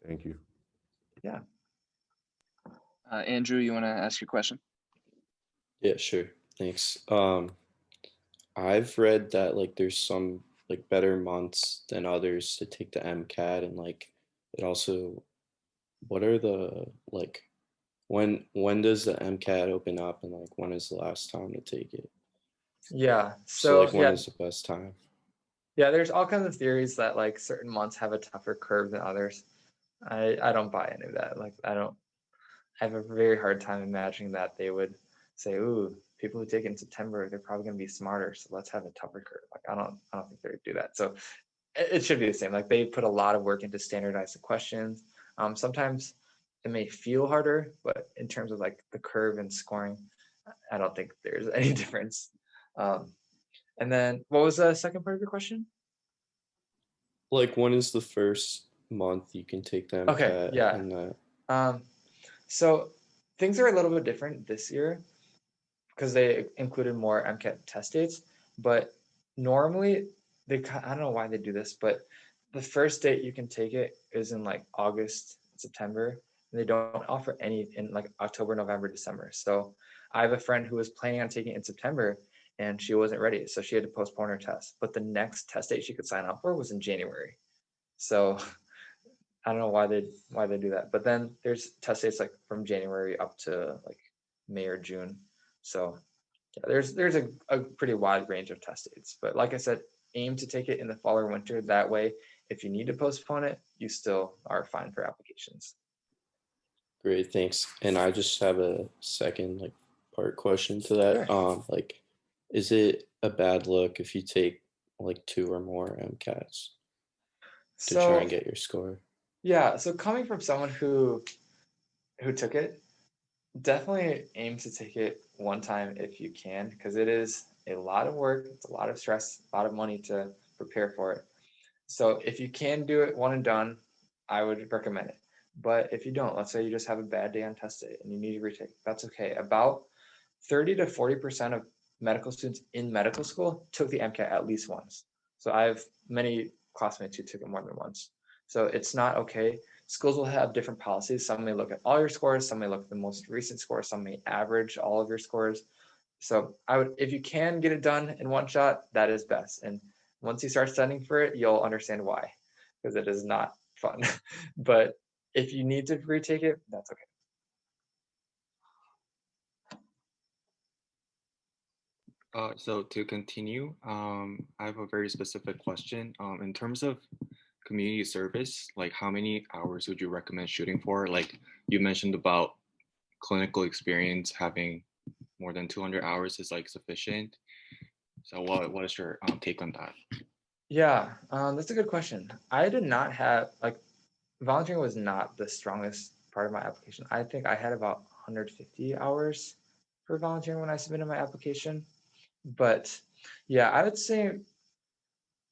Thank you. Yeah. Andrew, you want to ask your question? Yeah, sure. Thanks. I've read that like there's some like better months than others to take the MCAT, and like it also, what are the like when does the MCAT open up, and like when is the last time to take it? Yeah. So like when yeah, is the best time? yeah, there's all kinds of theories that like certain months have a tougher curve than others. I don't buy any of that. Like I have a very hard time imagining that they would say, ooh, people who take it in September, they're probably gonna be smarter, so let's have a tougher curve. Like I don't think they would do that. So it should be the same. Like they put a lot of work into standardize the questions. Sometimes it may feel harder, but in terms of like the curve and scoring, I don't think there's any difference. And then what was the second part of your question? Like when is the first month you can take the Okay, MCAT yeah. and that? So things are a little bit different this year because they included more MCAT test dates, but normally I don't know why they do this, but the first date you can take it is in like August, September, and they don't offer any in like October, November, December. So I have a friend who was planning on taking it in September and she wasn't ready, so she had to postpone her test. But the next test date she could sign up for was in January. So I don't know why they do that. But then there's test dates like from January up to like May or June. So yeah, there's a pretty wide range of test dates. But like I said, aim to take it in the fall or winter. That way, if you need to postpone it, you still are fine for applications. Great, thanks. And I just have a second like part question to that. Sure. Like, is it a bad look if you take like 2 or more MCATs to try So and get your score? yeah, so coming from someone who took it, definitely aim to take it one time if you can, because it is a lot of work, it's a lot of stress, a lot of money to prepare for it. So if you can do it one and done, I would recommend it. But if you don't, let's say you just have a bad day on test day and you need to retake, that's okay. About 30 to 40% of medical students in medical school took the MCAT at least once. So I have many classmates who took it more than once. So it's not okay. Schools will have different policies. Some may look at all your scores, some may look at the most recent scores, some may average all of your scores. So I would, if you can get it done in one shot, that is best. And once you start studying for it, you'll understand why, because it is not fun. But if you need to retake it, that's okay. So to continue, I have a very specific question. In terms of community service, like how many hours would you recommend shooting for? Like you mentioned about clinical experience, having more than 200 hours is like sufficient. So what is your take on that? Yeah, that's a good question. I did not have like volunteering was not the strongest part of my application. I think I had about 150 hours for volunteering when I submitted my application. But yeah, I would say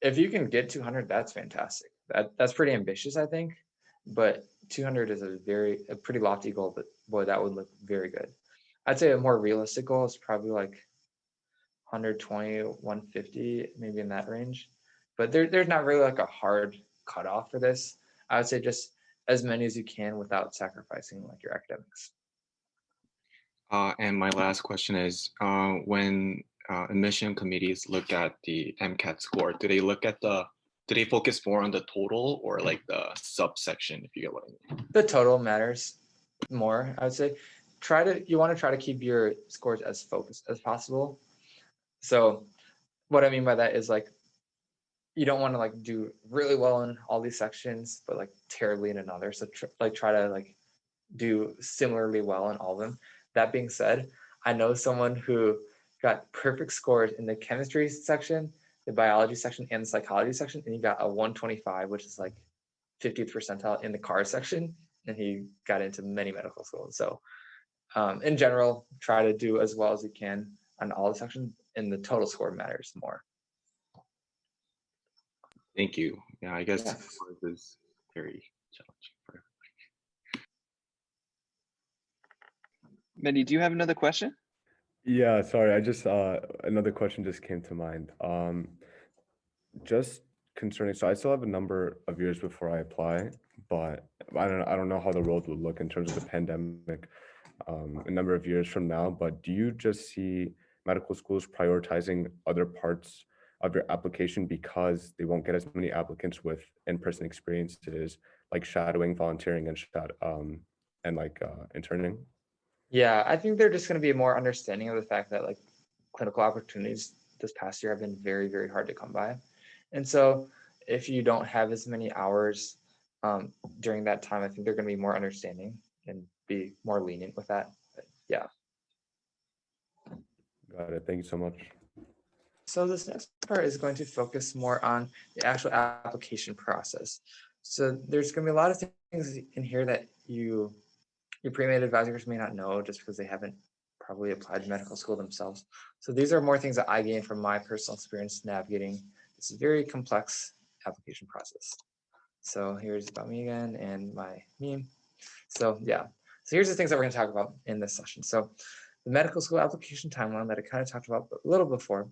if you can get 200, that's fantastic. That's pretty ambitious, I think. But 200 is a pretty lofty goal, but boy, that would look very good. I'd say a more realistic goal is probably like 120, 150, maybe in that range. But there's not really like a hard cutoff for this. I would say just as many as you can without sacrificing like your academics. And my last question is, when admission committees look at the MCAT score, do they focus more on the total or like the subsection, if you get what I mean? The total matters more, I would say. You want to try to keep your scores as focused as possible. So what I mean by that is like you don't want to like do really well in all these sections, but like terribly in another. So try to like do similarly well in all of them. That being said, I know someone who got perfect scores in the chemistry section, the biology section, and the psychology section, and he got a 125, which is like 50th percentile in the car section, and he got into many medical schools. So in general, try to do as well as you can on all the sections, and the total score matters more. Thank you. Yeah, I guess Yeah. this is very challenging for Mehdi, do you have another question? Yeah, sorry. I just another question just came to mind. just concerning, so I still have a number of years before I apply, but I don't know how the world will look in terms of the pandemic, a number of years from now. But do you just see medical schools prioritizing other parts of your application because they won't get as many applicants with in-person experiences like shadowing, volunteering, and interning? Yeah, I think they're just going to be more understanding of the fact that like clinical opportunities this past year have been very, very hard to come by. And so if you don't have as many hours during that time, I think they're going to be more understanding and be more lenient with that. But yeah. Got it. Thank you so much. So this next part is going to focus more on the actual application process. So there's going to be a lot of things in here that your pre-med advisors may not know just because they haven't probably applied to medical school themselves. So these are more things that I gained from my personal experience navigating this very complex application process. So here's about me again and my meme. So yeah, so here's the things that we're going to talk about in this session. So the medical school application timeline that I kind of talked about a little before,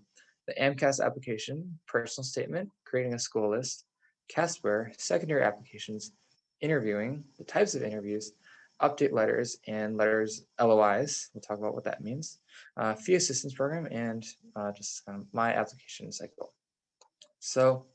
the AMCAS application, personal statement, creating a school list, CASPER, secondary applications, interviewing, the types of interviews, update letters and letters LOIs. We'll talk about what that means, fee assistance program, and just my application cycle. So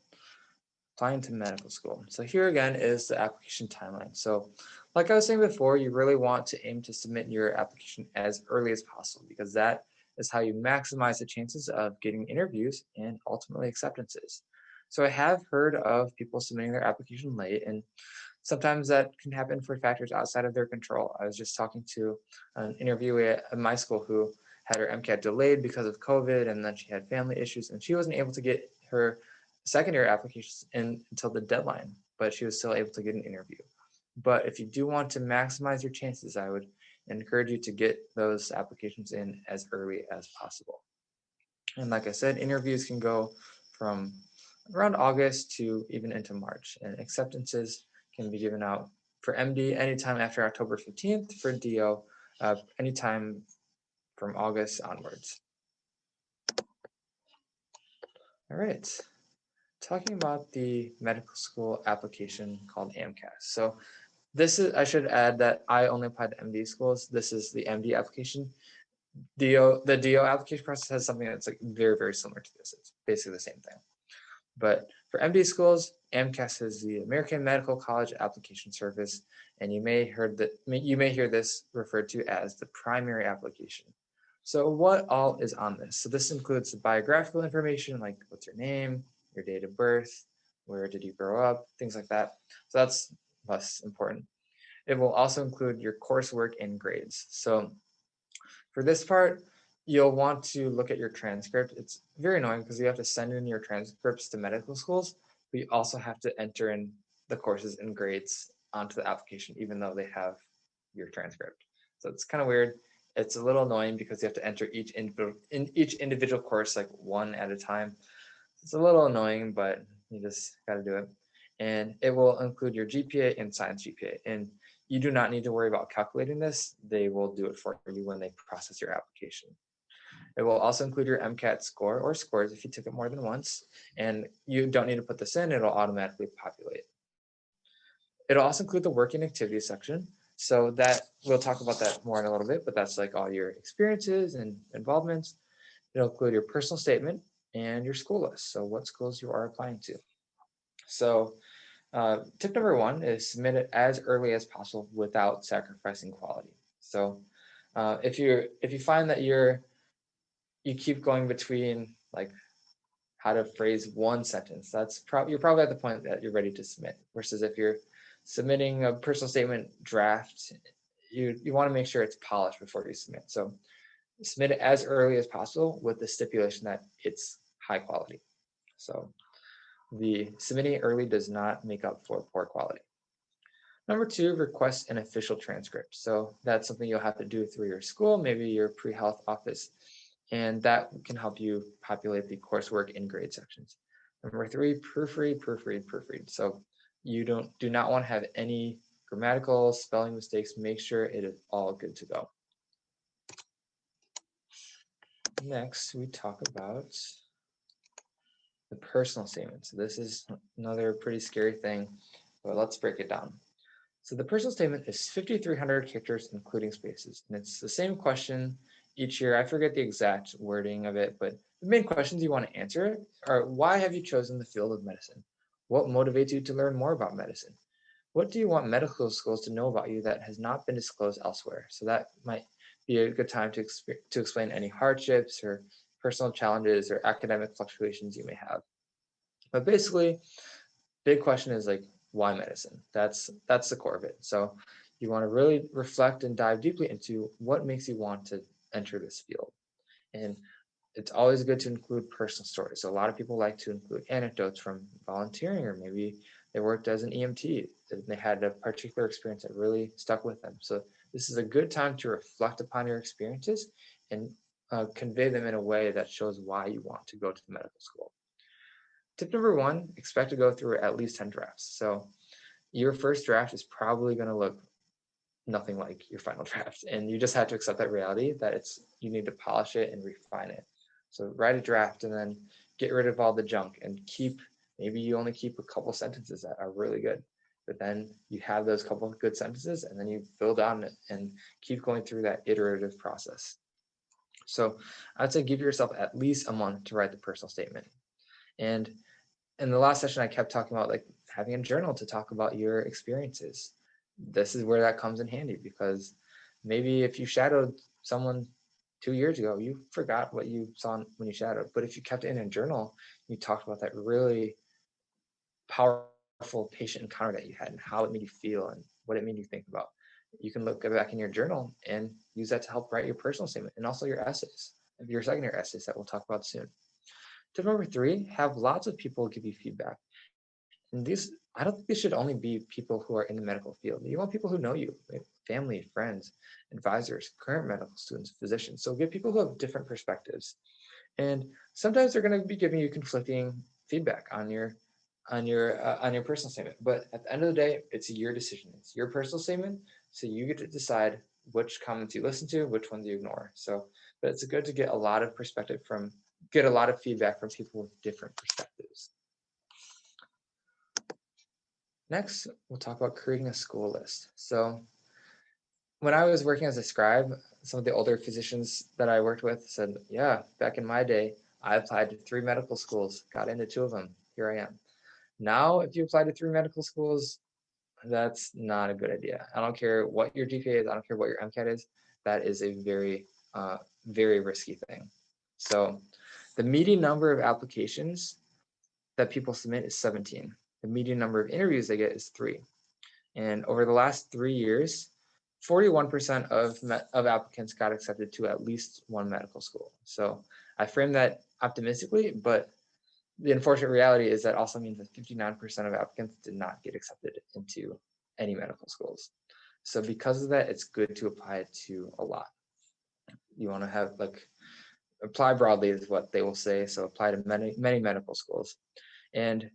applying to medical school. So here again is the application timeline. So like I was saying before, you really want to aim to submit your application as early as possible because that is how you maximize the chances of getting interviews and ultimately acceptances. So I have heard of people submitting their application late, and sometimes that can happen for factors outside of their control. I was just talking to an interviewee at my school who had her MCAT delayed because of COVID, and then she had family issues, and she wasn't able to get her secondary applications in until the deadline, but she was still able to get an interview. But if you do want to maximize your chances, I would encourage you to get those applications in as early as possible. And like I said, interviews can go from around August to even into March, and acceptances can be given out for MD anytime after October 15th, for DO anytime from August onwards. All right, talking about the medical school application called AMCAS. So this is, I should add that I only applied to MD schools. This is the MD application. The DO application process has something that's like very, very similar to this. It's basically the same thing. But for MD schools, AMCAS is the American Medical College Application Service, and you may hear this referred to as the primary application. So what all is on this? So this includes the biographical information like what's your name, your date of birth, where did you grow up, things like that. So that's less important. It will also include your coursework and grades. So for this part, you'll want to look at your transcript. It's very annoying because you have to send in your transcripts to medical schools, but you also have to enter in the courses and grades onto the application, even though they have your transcript. So it's kind of weird. It's a little annoying because you have to enter each individual course like one at a time. It's a little annoying, but you just got to do it. And it will include your GPA and science GPA. And you do not need to worry about calculating this. They will do it for you when they process your application. It will also include your MCAT score or scores if you took it more than once. And you don't need to put this in, it'll automatically populate. It'll also include the working activities section. So that we'll talk about that more in a little bit, but that's like all your experiences and involvements. It'll include your personal statement and your school list. So what schools you are applying to. So tip number one is submit it as early as possible without sacrificing quality. So if you find that you keep going between like how to phrase one sentence, you're probably at the point that you're ready to submit. Versus if you're submitting a personal statement draft, you want to make sure it's polished before you submit. So submit it as early as possible with the stipulation that it's high quality. So the submitting it early does not make up for poor quality. Number two, request an official transcript. So that's something you'll have to do through your school, maybe your pre-health office, and that can help you populate the coursework and grade sections. Number three, proofread. So you do not want to have any grammatical, spelling mistakes. Make sure it is all good to go. Next, we talk about the personal statement. So this is another pretty scary thing, but let's break it down. So the personal statement is 5,300 characters, including spaces. And it's the same question each year. I forget the exact wording of it, but the main questions you want to answer are: why have you chosen the field of medicine? What motivates you to learn more about medicine? What do you want medical schools to know about you that has not been disclosed elsewhere? So that might be a good time to explain any hardships or personal challenges or academic fluctuations you may have. But basically, big question is like, why medicine? That's the core of it. So you want to really reflect and dive deeply into what makes you want to enter this field. And it's always good to include personal stories. So a lot of people like to include anecdotes from volunteering, or maybe they worked as an EMT and they had a particular experience that really stuck with them. So this is a good time to reflect upon your experiences and convey them in a way that shows why you want to go to the medical school. Tip number one, expect to go through at least 10 drafts. So your first draft is probably going to look nothing like your final draft, and you just have to accept that reality that you need to polish it and refine it. So write a draft and then get rid of all the junk and maybe you only keep a couple sentences that are really good, but then you have those couple of good sentences and then you build on it and keep going through that iterative process. So I'd say give yourself at least a month to write the personal statement. And in the last session, I kept talking about like having a journal to talk about your experiences. This is where that comes in handy, because maybe if you shadowed someone 2 years ago, you forgot what you saw when you shadowed. But if you kept it in a journal, you talked about that really powerful patient encounter that you had and how it made you feel and what it made you think about. You can look back in your journal and use that to help write your personal statement and also your essays, your secondary essays that we'll talk about soon. Tip number three, have lots of people give you feedback. And I don't think these should only be people who are in the medical field. You want people who know you, right? Family, friends, advisors, current medical students, physicians. So get people who have different perspectives. And sometimes they're going to be giving you conflicting feedback on your personal statement. But at the end of the day, it's your decision. It's your personal statement. So you get to decide which comments you listen to, which ones you ignore. So, but it's good to get a lot of feedback from people with different perspectives. Next, we'll talk about creating a school list. So when I was working as a scribe, some of the older physicians that I worked with said, yeah, back in my day, I applied to 3 medical schools, got into 2 of them. Here I am. Now, if you apply to 3 medical schools, that's not a good idea. I don't care what your GPA is. I don't care what your MCAT is. That is a very, very risky thing. So the median number of applications that people submit is 17. The median number of interviews they get is 3. And over the last 3 years, 41% of applicants got accepted to at least 1 medical school. So I frame that optimistically, but the unfortunate reality is that also means that 59% of applicants did not get accepted into any medical schools. So because of that, it's good to apply to a lot. You want to have apply broadly is what they will say. So apply to many medical schools. And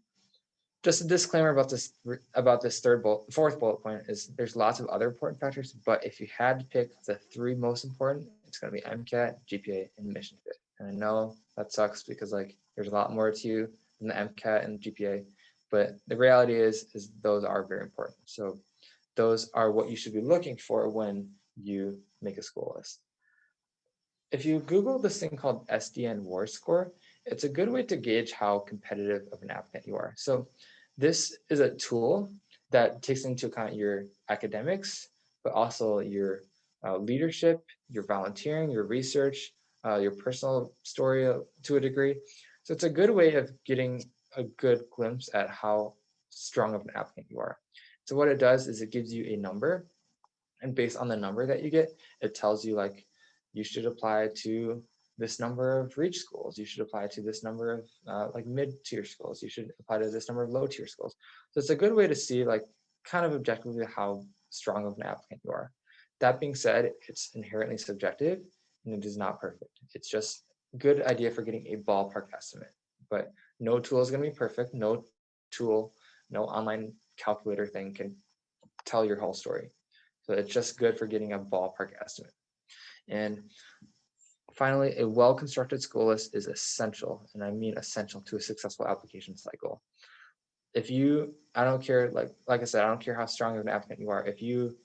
just a disclaimer about this fourth bullet point is there's lots of other important factors, but if you had to pick the 3 most important, it's going to be MCAT, GPA, and mission fit. And I know that sucks because there's a lot more to you than the MCAT and GPA, but the reality is those are very important. So those are what you should be looking for when you make a school list. If you Google this thing called SDN War Score, it's a good way to gauge how competitive of an applicant you are. So this is a tool that takes into account your academics, but also your leadership, your volunteering, your research, your personal story to a degree. So it's a good way of getting a good glimpse at how strong of an applicant you are. So what it does is it gives you a number, and based on the number that you get, it tells you you should apply to this number of reach schools. You should apply to this number of mid-tier schools. You should apply to this number of low-tier schools. So it's a good way to see kind of objectively how strong of an applicant you are. That being said, it's inherently subjective and it is not perfect. It's just a good idea for getting a ballpark estimate. But no tool is going to be perfect. No tool, no online calculator thing can tell your whole story. So it's just good for getting a ballpark estimate. And Finally, a well-constructed school list is essential, and I mean essential to a successful application cycle. If you, I don't care, like I said, I don't care how strong of an applicant you are. If you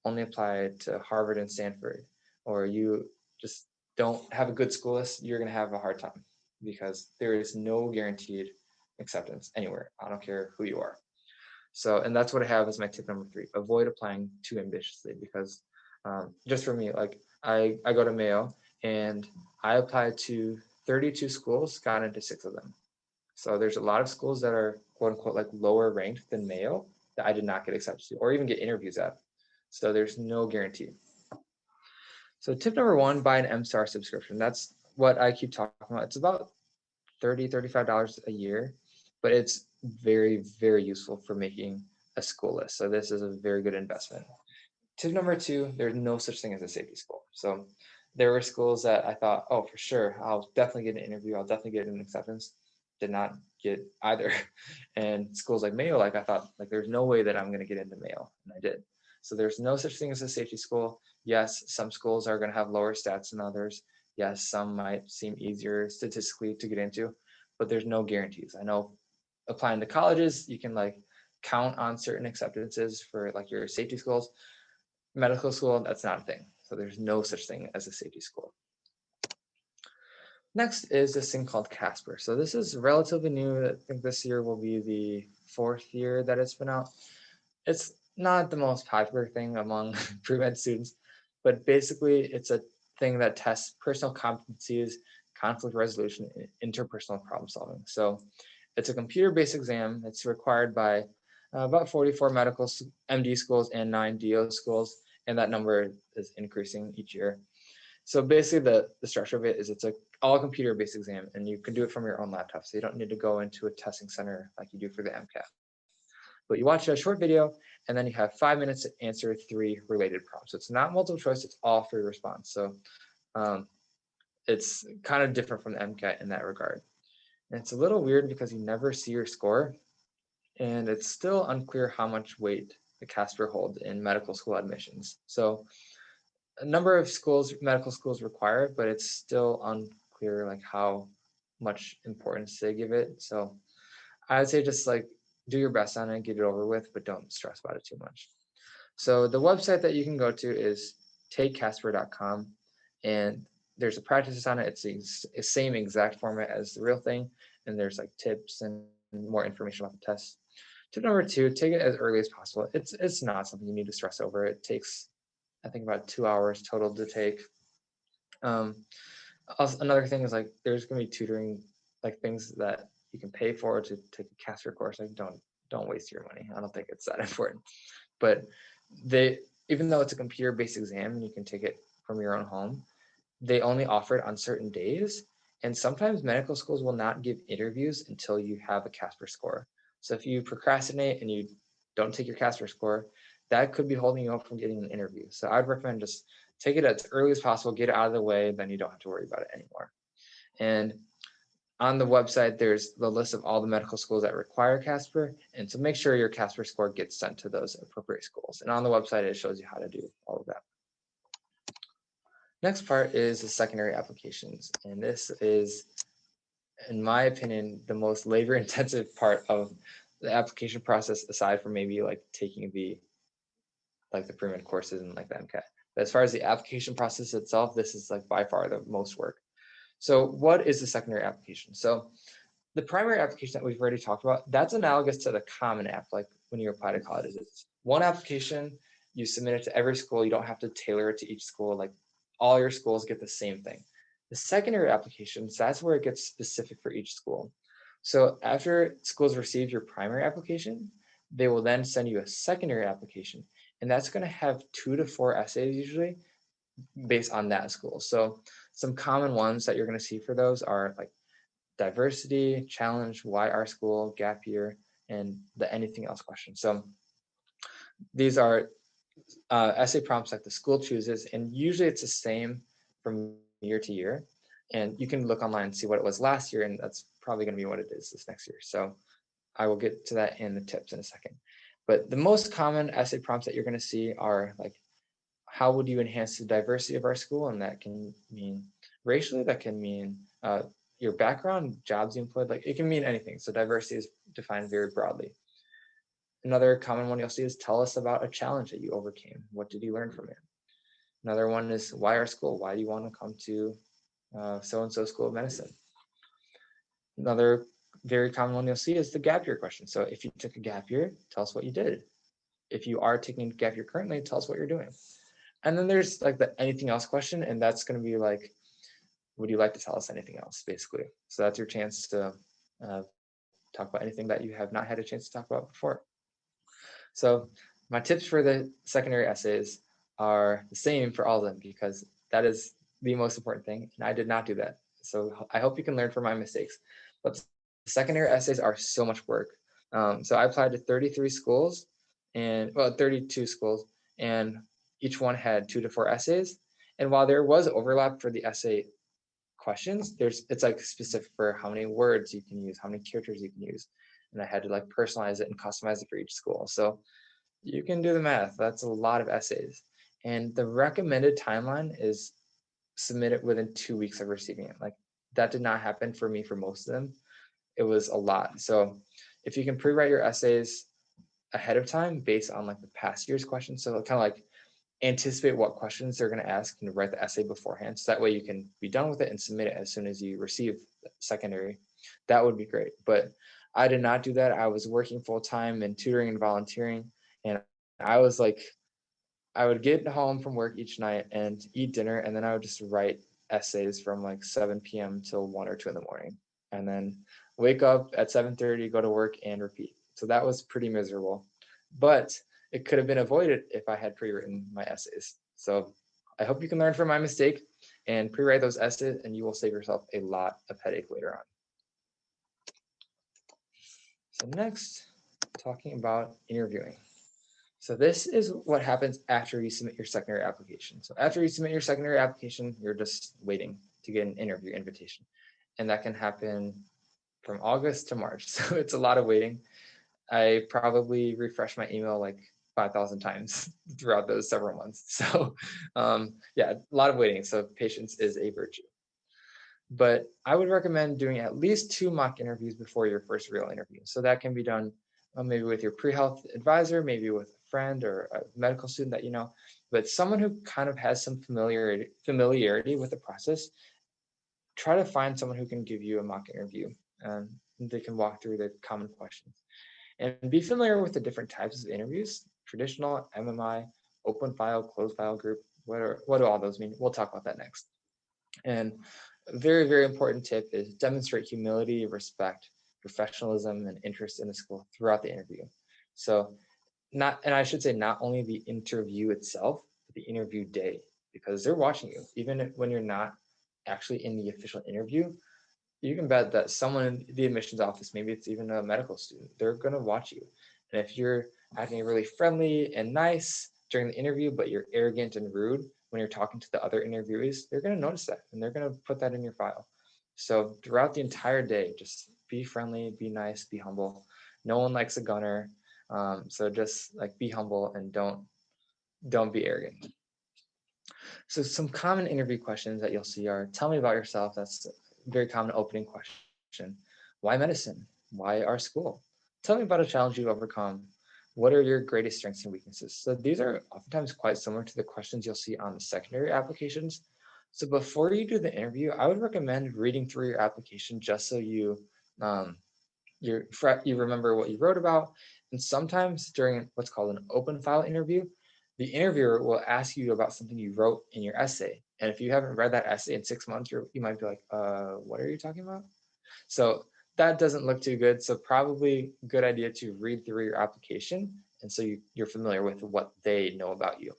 only apply to Harvard and Stanford, or you just don't have a good school list, you're gonna have a hard time because there is no guaranteed acceptance anywhere. I don't care who you are. So, and that's what I have as my tip number 3. Avoid applying too ambitiously because just for me, like I go to Mayo and I applied to 32 schools, got into 6 of them. So there's a lot of schools that are quote unquote like lower ranked than Mayo that I did not get accepted to or even get interviews at. So there's no guarantee. So tip number 1, buy an MSTAR subscription. That's what I keep talking about. It's about $30, $35 a year, but it's very, very useful for making a school list. So this is a very good investment. Tip number 2, there's no such thing as a safety school. So there were schools that I thought, oh, for sure, I'll definitely get an interview. I'll definitely get an acceptance. Did not get either. And schools like Mayo, like I thought, like there's no way that I'm going to get into Mayo, and I did. So there's no such thing as a safety school. Yes, some schools are going to have lower stats than others. Yes, some might seem easier statistically to get into, but there's no guarantees. I know applying to colleges, you can like count on certain acceptances for like your safety schools. Medical school, that's not a thing. So there's no such thing as a safety school. Next is this thing called Casper. So this is relatively new. I think this year will be the 4th year that it's been out. It's not the most popular thing among pre-med students, but basically it's a thing that tests personal competencies, conflict resolution, and interpersonal problem solving. So it's a computer-based exam. It's required by about 44 medical MD schools and 9 DO schools, and that number is increasing each year. So basically the structure of it is it's a all computer-based exam, and you can do it from your own laptop. So you don't need to go into a testing center like you do for the MCAT. But you watch a short video, and then you have 5 minutes to answer 3 related prompts. So it's not multiple choice, it's all free response. So it's kind of different from the MCAT in that regard. And it's a little weird because you never see your score, and it's still unclear how much weight the Casper holds in medical school admissions. So a number of schools, medical schools require it, but it's still unclear like how much importance they give it. So I would say just like do your best on it, get it over with, but don't stress about it too much. So the website that you can go to is takecasper.com, and there's a practice on it. It's the same exact format as the real thing, and there's like tips and more information about the test. Tip number 2, take it as early as possible. It's not something you need to stress over. It takes, I think, about 2 hours total to take. Also, another thing is like there's gonna be tutoring, like things that you can pay for to take a Casper course. Like don't waste your money. I don't think it's that important. But even though it's a computer-based exam and you can take it from your own home, they only offer it on certain days. And sometimes medical schools will not give interviews until you have a Casper score. So if you procrastinate and you don't take your Casper score, that could be holding you up from getting an interview. So I'd recommend just take it as early as possible, get it out of the way, then you don't have to worry about it anymore. And on the website, there's the list of all the medical schools that require Casper. And so make sure your Casper score gets sent to those appropriate schools. And on the website, it shows you how to do all of that. Next part is the secondary applications. And this is, in my opinion, the most labor intensive part of the application process, aside from maybe like taking the pre-med courses and like the MCAT. But as far as the application process itself, this is like by far the most work. So what is the secondary application? So the primary application that we've already talked about, that's analogous to the common app, like when you apply to colleges. It's one application, you submit it to every school. You don't have to tailor it to each school. Like all your schools get the same thing. The secondary applications, that's where it gets specific for each school. So after schools receive your primary application, they will then send you a secondary application. And that's going to have 2 to 4 essays usually based on that school. So some common ones that you're going to see for those are like diversity, challenge, why our school, gap year, and the anything else question. So these are essay prompts like the school chooses, and usually it's the same from year to year. And you can look online and see what it was last year, and that's probably going to be what it is this next year. So I will get to that in the tips in a second. But the most common essay prompts that you're going to see are like, how would you enhance the diversity of our school? And that can mean Racially, that can mean your background, jobs you employed, like it can mean anything. So diversity is defined very broadly. Another common one you'll see is tell us about a challenge that you overcame. What did you learn from it? Another one is why our school? Why do you want to come to so-and-so School of Medicine? Another very common one you'll see is the gap year question. So if you took a gap year, tell us what you did. If you are taking a gap year currently, tell us what you're doing. And then there's like the anything else question, and that's going to be like, would you like to tell us anything else, basically? So that's your chance to talk about anything that you have not had a chance to talk about before. So my tips for the secondary essays are the same for all of them, because that is the most important thing, and I did not do that. So I hope you can learn from my mistakes. But secondary essays are so much work. So I applied to 33 schools, and well, 32 schools, and each one had 2 to 4 essays. And while there was overlap for the essay questions, it's like specific for how many words you can use, how many characters you can use. And I had to like personalize it and customize it for each school. So you can do the math. That's a lot of essays. And the recommended timeline is submit it within 2 weeks of receiving it. Like that did not happen for me for most of them. It was a lot. So if you can pre-write your essays ahead of time based on like the past year's questions, so kind of like anticipate what questions they're going to ask and write the essay beforehand, so that way you can be done with it and submit it as soon as you receive secondary, that would be great. But I did not do that. I was working full-time and tutoring and volunteering, and I was like, I would get home from work each night and eat dinner, and then I would just write essays from like 7 p.m. till 1 or 2 in the morning, and then wake up at 7:30, go to work, and repeat. So that was pretty miserable, but it could have been avoided if I had pre-written my essays. So I hope you can learn from my mistake and pre-write those essays, and you will save yourself a lot of headache later on. So next, talking about interviewing. So this is what happens after you submit your secondary application. So after you submit your secondary application, you're just waiting to get an interview invitation. And that can happen from August to March. So it's a lot of waiting. I probably refresh my email like 5,000 times throughout those several months. So yeah, a lot of waiting. So patience is a virtue. But I would recommend doing at least 2 mock interviews before your first real interview. So that can be done maybe with your pre-health advisor, maybe with a friend or a medical student that you know, but someone who kind of has some familiarity with the process. Try to find someone who can give you a mock interview. They can walk through the common questions. And be familiar with the different types of interviews: traditional, MMI, open file, closed file group. What do all those mean? We'll talk about that next. And a very, very important tip is demonstrate humility, respect, professionalism, and interest in the school throughout the interview. So I should say not only the interview itself, but the interview day, because they're watching you. Even when you're not actually in the official interview, you can bet that someone in the admissions office, maybe it's even a medical student, they're going to watch you. And if you're acting really friendly and nice during the interview, but you're arrogant and rude when you're talking to the other interviewees, they're going to notice that and they're going to put that in your file. So throughout the entire day, just be friendly, be nice, be humble. No one likes a gunner. So just like be humble and don't be arrogant. So some common interview questions that you'll see are, tell me about yourself. That's a very common opening question. Why medicine? Why our school? Tell me about a challenge you've overcome. What are your greatest strengths and weaknesses? So these are oftentimes quite similar to the questions you'll see on the secondary applications. So before you do the interview, I would recommend reading through your application just so you remember what you wrote about. And sometimes during what's called an open file interview, the interviewer will ask you about something you wrote in your essay. And if you haven't read that essay in 6 months, you might be like, what are you talking about? So that doesn't look too good. So probably a good idea to read through your application, and so you're familiar with what they know about you.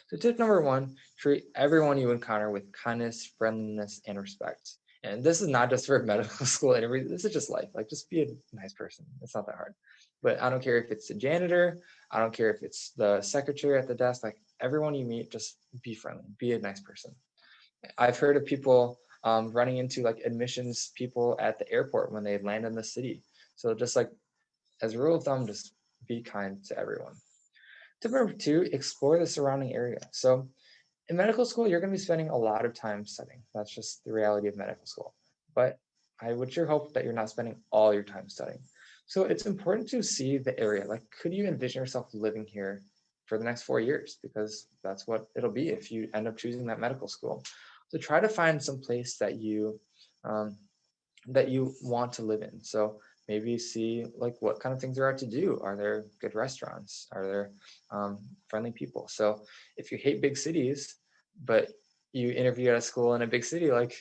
So tip number 1, treat everyone you encounter with kindness, friendliness, and respect. And this is not just for medical school interviews. This is just life. Like, just be a nice person. It's not that hard. But I don't care if it's the janitor. I don't care if it's the secretary at the desk. Like, everyone you meet, just be friendly. Be a nice person. I've heard of people running into like admissions people at the airport when they land in the city. So just like as a rule of thumb, just be kind to everyone. Tip number 2, explore the surrounding area. So In medical school, you're going to be spending a lot of time studying. That's just the reality of medical school. But I would sure hope that you're not spending all your time studying. So it's important to see the area. Like, could you envision yourself living here for the next 4 years? Because that's what it'll be if you end up choosing that medical school. So try to find some place um, that you want to live in. So maybe see like what kind of things there are to do. Are there good restaurants? Are there friendly people? So if you hate big cities, but you interview at a school in a big city, like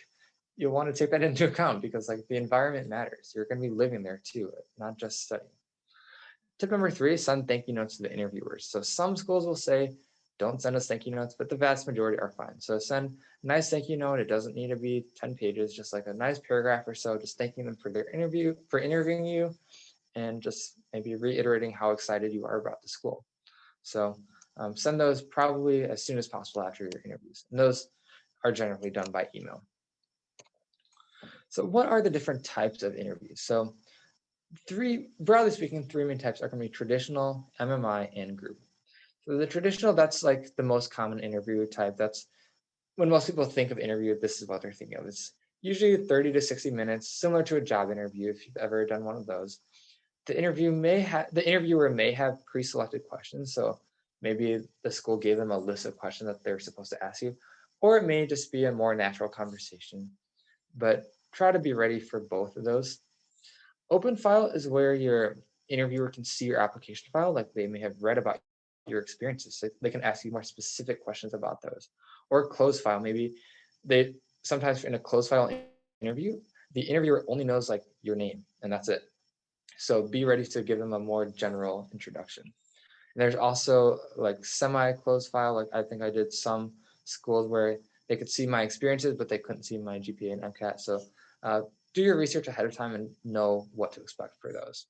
you'll want to take that into account because like the environment matters. You're going to be living there too, not just studying. Tip number 3, send thank you notes to the interviewers. So some schools will say, don't send us thank you notes, but the vast majority are fine. So send a nice thank you note. It doesn't need to be 10 pages, just like a nice paragraph or so, just thanking them for their interview, for interviewing you, and just maybe reiterating how excited you are about the school. So send those probably as soon as possible after your interviews. And those are generally done by email. So what are the different types of interviews? So broadly speaking, 3 main types are going to be traditional, MMI, and group. So the traditional, that's like the most common interview type. That's when most people think of interview, this is what they're thinking of. It's usually 30 to 60 minutes, similar to a job interview if you've ever done one of those. The interviewer may have pre-selected questions. So maybe the school gave them a list of questions that they're supposed to ask you, or it may just be a more natural conversation. But try to be ready for both of those. Open file is where your interviewer can see your application file, like they may have read about your experiences. So they can ask you more specific questions about those. Or closed file, maybe they sometimes in a closed file interview, the interviewer only knows like your name and that's it. So be ready to give them a more general introduction. And there's also like semi-closed file. Like I think I did some schools where they could see my experiences, but they couldn't see my GPA and MCAT. So do your research ahead of time and know what to expect for those.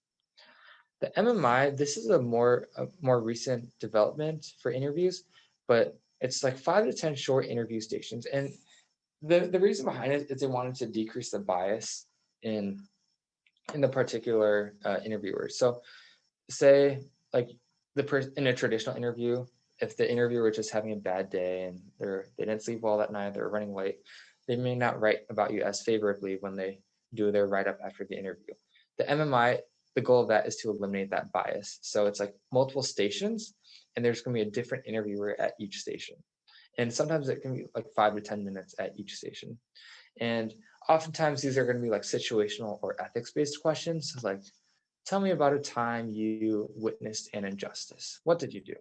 The MMI, this is a more recent development for interviews, but it's like 5 to 10 short interview stations. And the reason behind it is they wanted to decrease the bias in the particular interviewer. So say like in a traditional interview, if the interviewer was just having a bad day and they didn't sleep well that night, they're running late, they may not write about you as favorably when they do their write-up after the interview. The MMI, the goal of that is to eliminate that bias. So it's like multiple stations, and there's going to be a different interviewer at each station. And sometimes it can be like 5 to 10 minutes at each station. And oftentimes these are going to be like situational or ethics-based questions. So like, tell me about a time you witnessed an injustice. What did you do?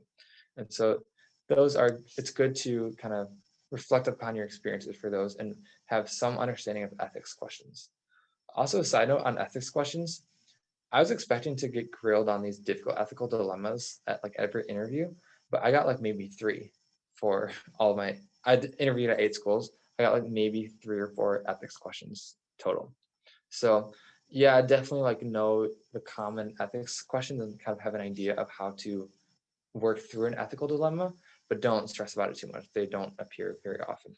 And so it's good to kind of reflect upon your experiences for those and have some understanding of ethics questions. Also, a side note on ethics questions, I was expecting to get grilled on these difficult ethical dilemmas at like every interview, but I got like maybe 3 for all of I interviewed at 8 schools. I got like maybe 3 or 4 ethics questions total. So yeah, definitely like know the common ethics questions and kind of have an idea of how to work through an ethical dilemma, but don't stress about it too much. They don't appear very often.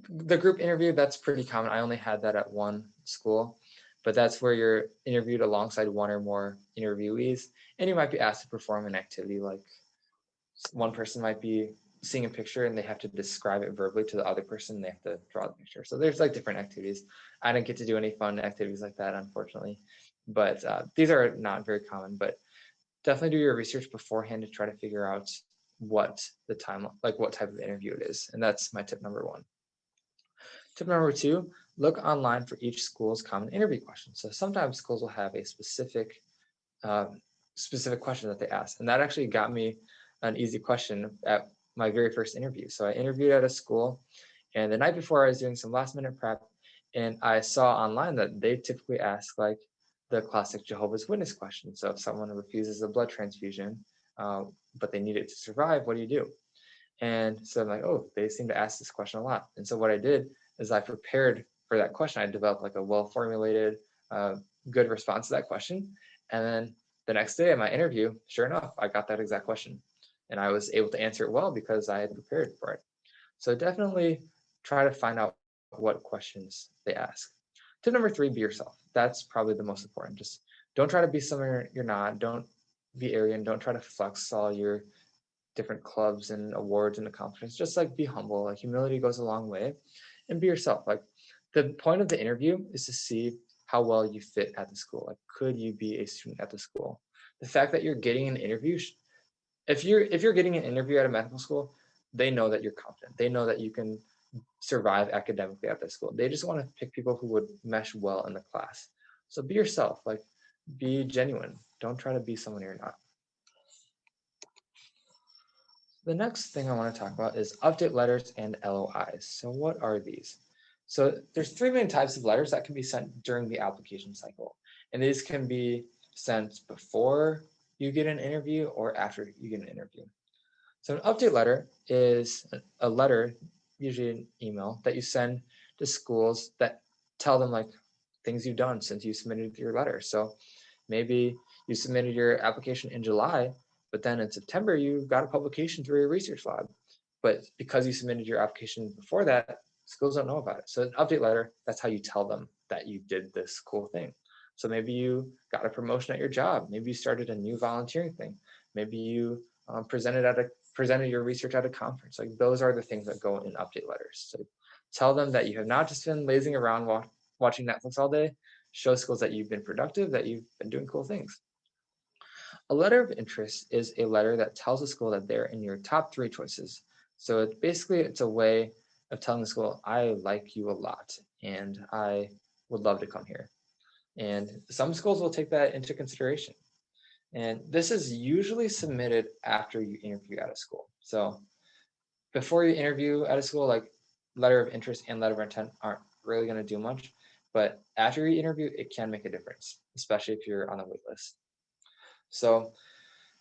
The group interview, that's pretty common. I only had that at one school, but that's where you're interviewed alongside 1 or more interviewees, and you might be asked to perform an activity. Like one person might be seeing a picture and they have to describe it verbally to the other person. They have to draw the picture. So there's like different activities. I didn't get to do any fun activities like that, unfortunately, but these are not very common. But definitely do your research beforehand to try to figure out what type of interview it is. And that's my tip number 1. Tip number 2, look online for each school's common interview questions. So sometimes schools will have a specific question that they ask. And that actually got me an easy question at my very first interview. So I interviewed at a school, and the night before I was doing some last minute prep, and I saw online that they typically ask like the classic Jehovah's Witness question. So if someone refuses a blood transfusion, but they need it to survive, what do you do? And so I'm like, oh, they seem to ask this question a lot. And so what I did is I prepared for that question. I developed like a well-formulated, good response to that question. And then the next day at my interview, sure enough, I got that exact question. And I was able to answer it well because I had prepared for it. So definitely try to find out what questions they ask. Tip number 3, be yourself. That's probably the most important. Just don't try to be someone you're not. Don't be arrogant. Don't try to flex all your different clubs and awards and accomplishments. Just like be humble, like humility goes a long way, and be yourself. Like the point of the interview is to see how well you fit at the school. Like, could you be a student at the school? The fact that you're getting an interview, if you're getting an interview at a medical school, they know that you're confident. They know that you can survive academically at the school. They just want to pick people who would mesh well in the class. So be yourself, like be genuine. Don't try to be someone you're not. The next thing I want to talk about is update letters and LOIs. So what are these? So there's three main types of letters that can be sent during the application cycle. And these can be sent before you get an interview or after you get an interview. So an update letter is a letter, usually an email, that you send to schools that tell them like things you've done since you submitted your letter. So maybe you submitted your application in July, but then in September you got a publication through your research lab. But because you submitted your application before that, schools don't know about it. So an update letter, that's how you tell them that you did this cool thing. So maybe you got a promotion at your job. Maybe you started a new volunteering thing. Maybe you presented your research at a conference. Like those are the things that go in update letters. So tell them that you have not just been lazing around watching Netflix all day. Show schools that you've been productive, that you've been doing cool things. A letter of interest is a letter that tells the school that they're in your top 3 choices. So it's a way of telling the school, I like you a lot and I would love to come here. And some schools will take that into consideration. And this is usually submitted after you interview at a school. So before you interview at a school, like letter of interest and letter of intent aren't really going to do much. But after you interview, it can make a difference, especially if you're on the wait list. So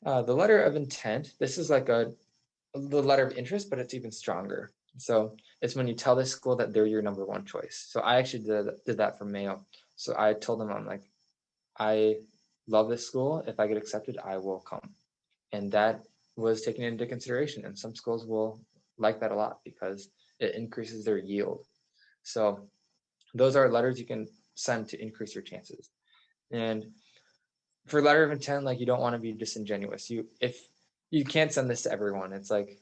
the letter of intent, this is like the letter of interest, but it's even stronger. So it's when you tell the school that they're your number 1 choice. So I actually did that for Mayo. So I told them, I'm like, I love this school. If I get accepted, I will come. And that was taken into consideration. And some schools will like that a lot because it increases their yield. So those are letters you can send to increase your chances. And for letter of intent, like you don't want to be disingenuous. If you can't send this to everyone, it's like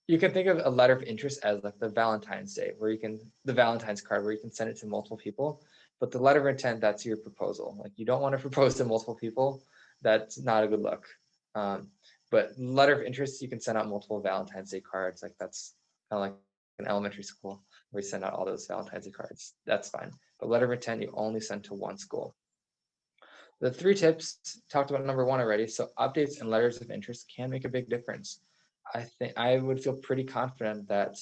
you can think of a letter of interest as like the Valentine's Day, the Valentine's card where you can send it to multiple people. But the letter of intent, that's your proposal. Like you don't want to propose to multiple people. That's not a good look. But letter of interest, you can send out multiple Valentine's Day cards. Like that's kind of like an elementary school where you send out all those Valentine's Day cards. That's fine. But letter of intent, you only send to one school. The 3 tips talked about number 1 already. So updates and letters of interest can make a big difference. I think I would feel pretty confident that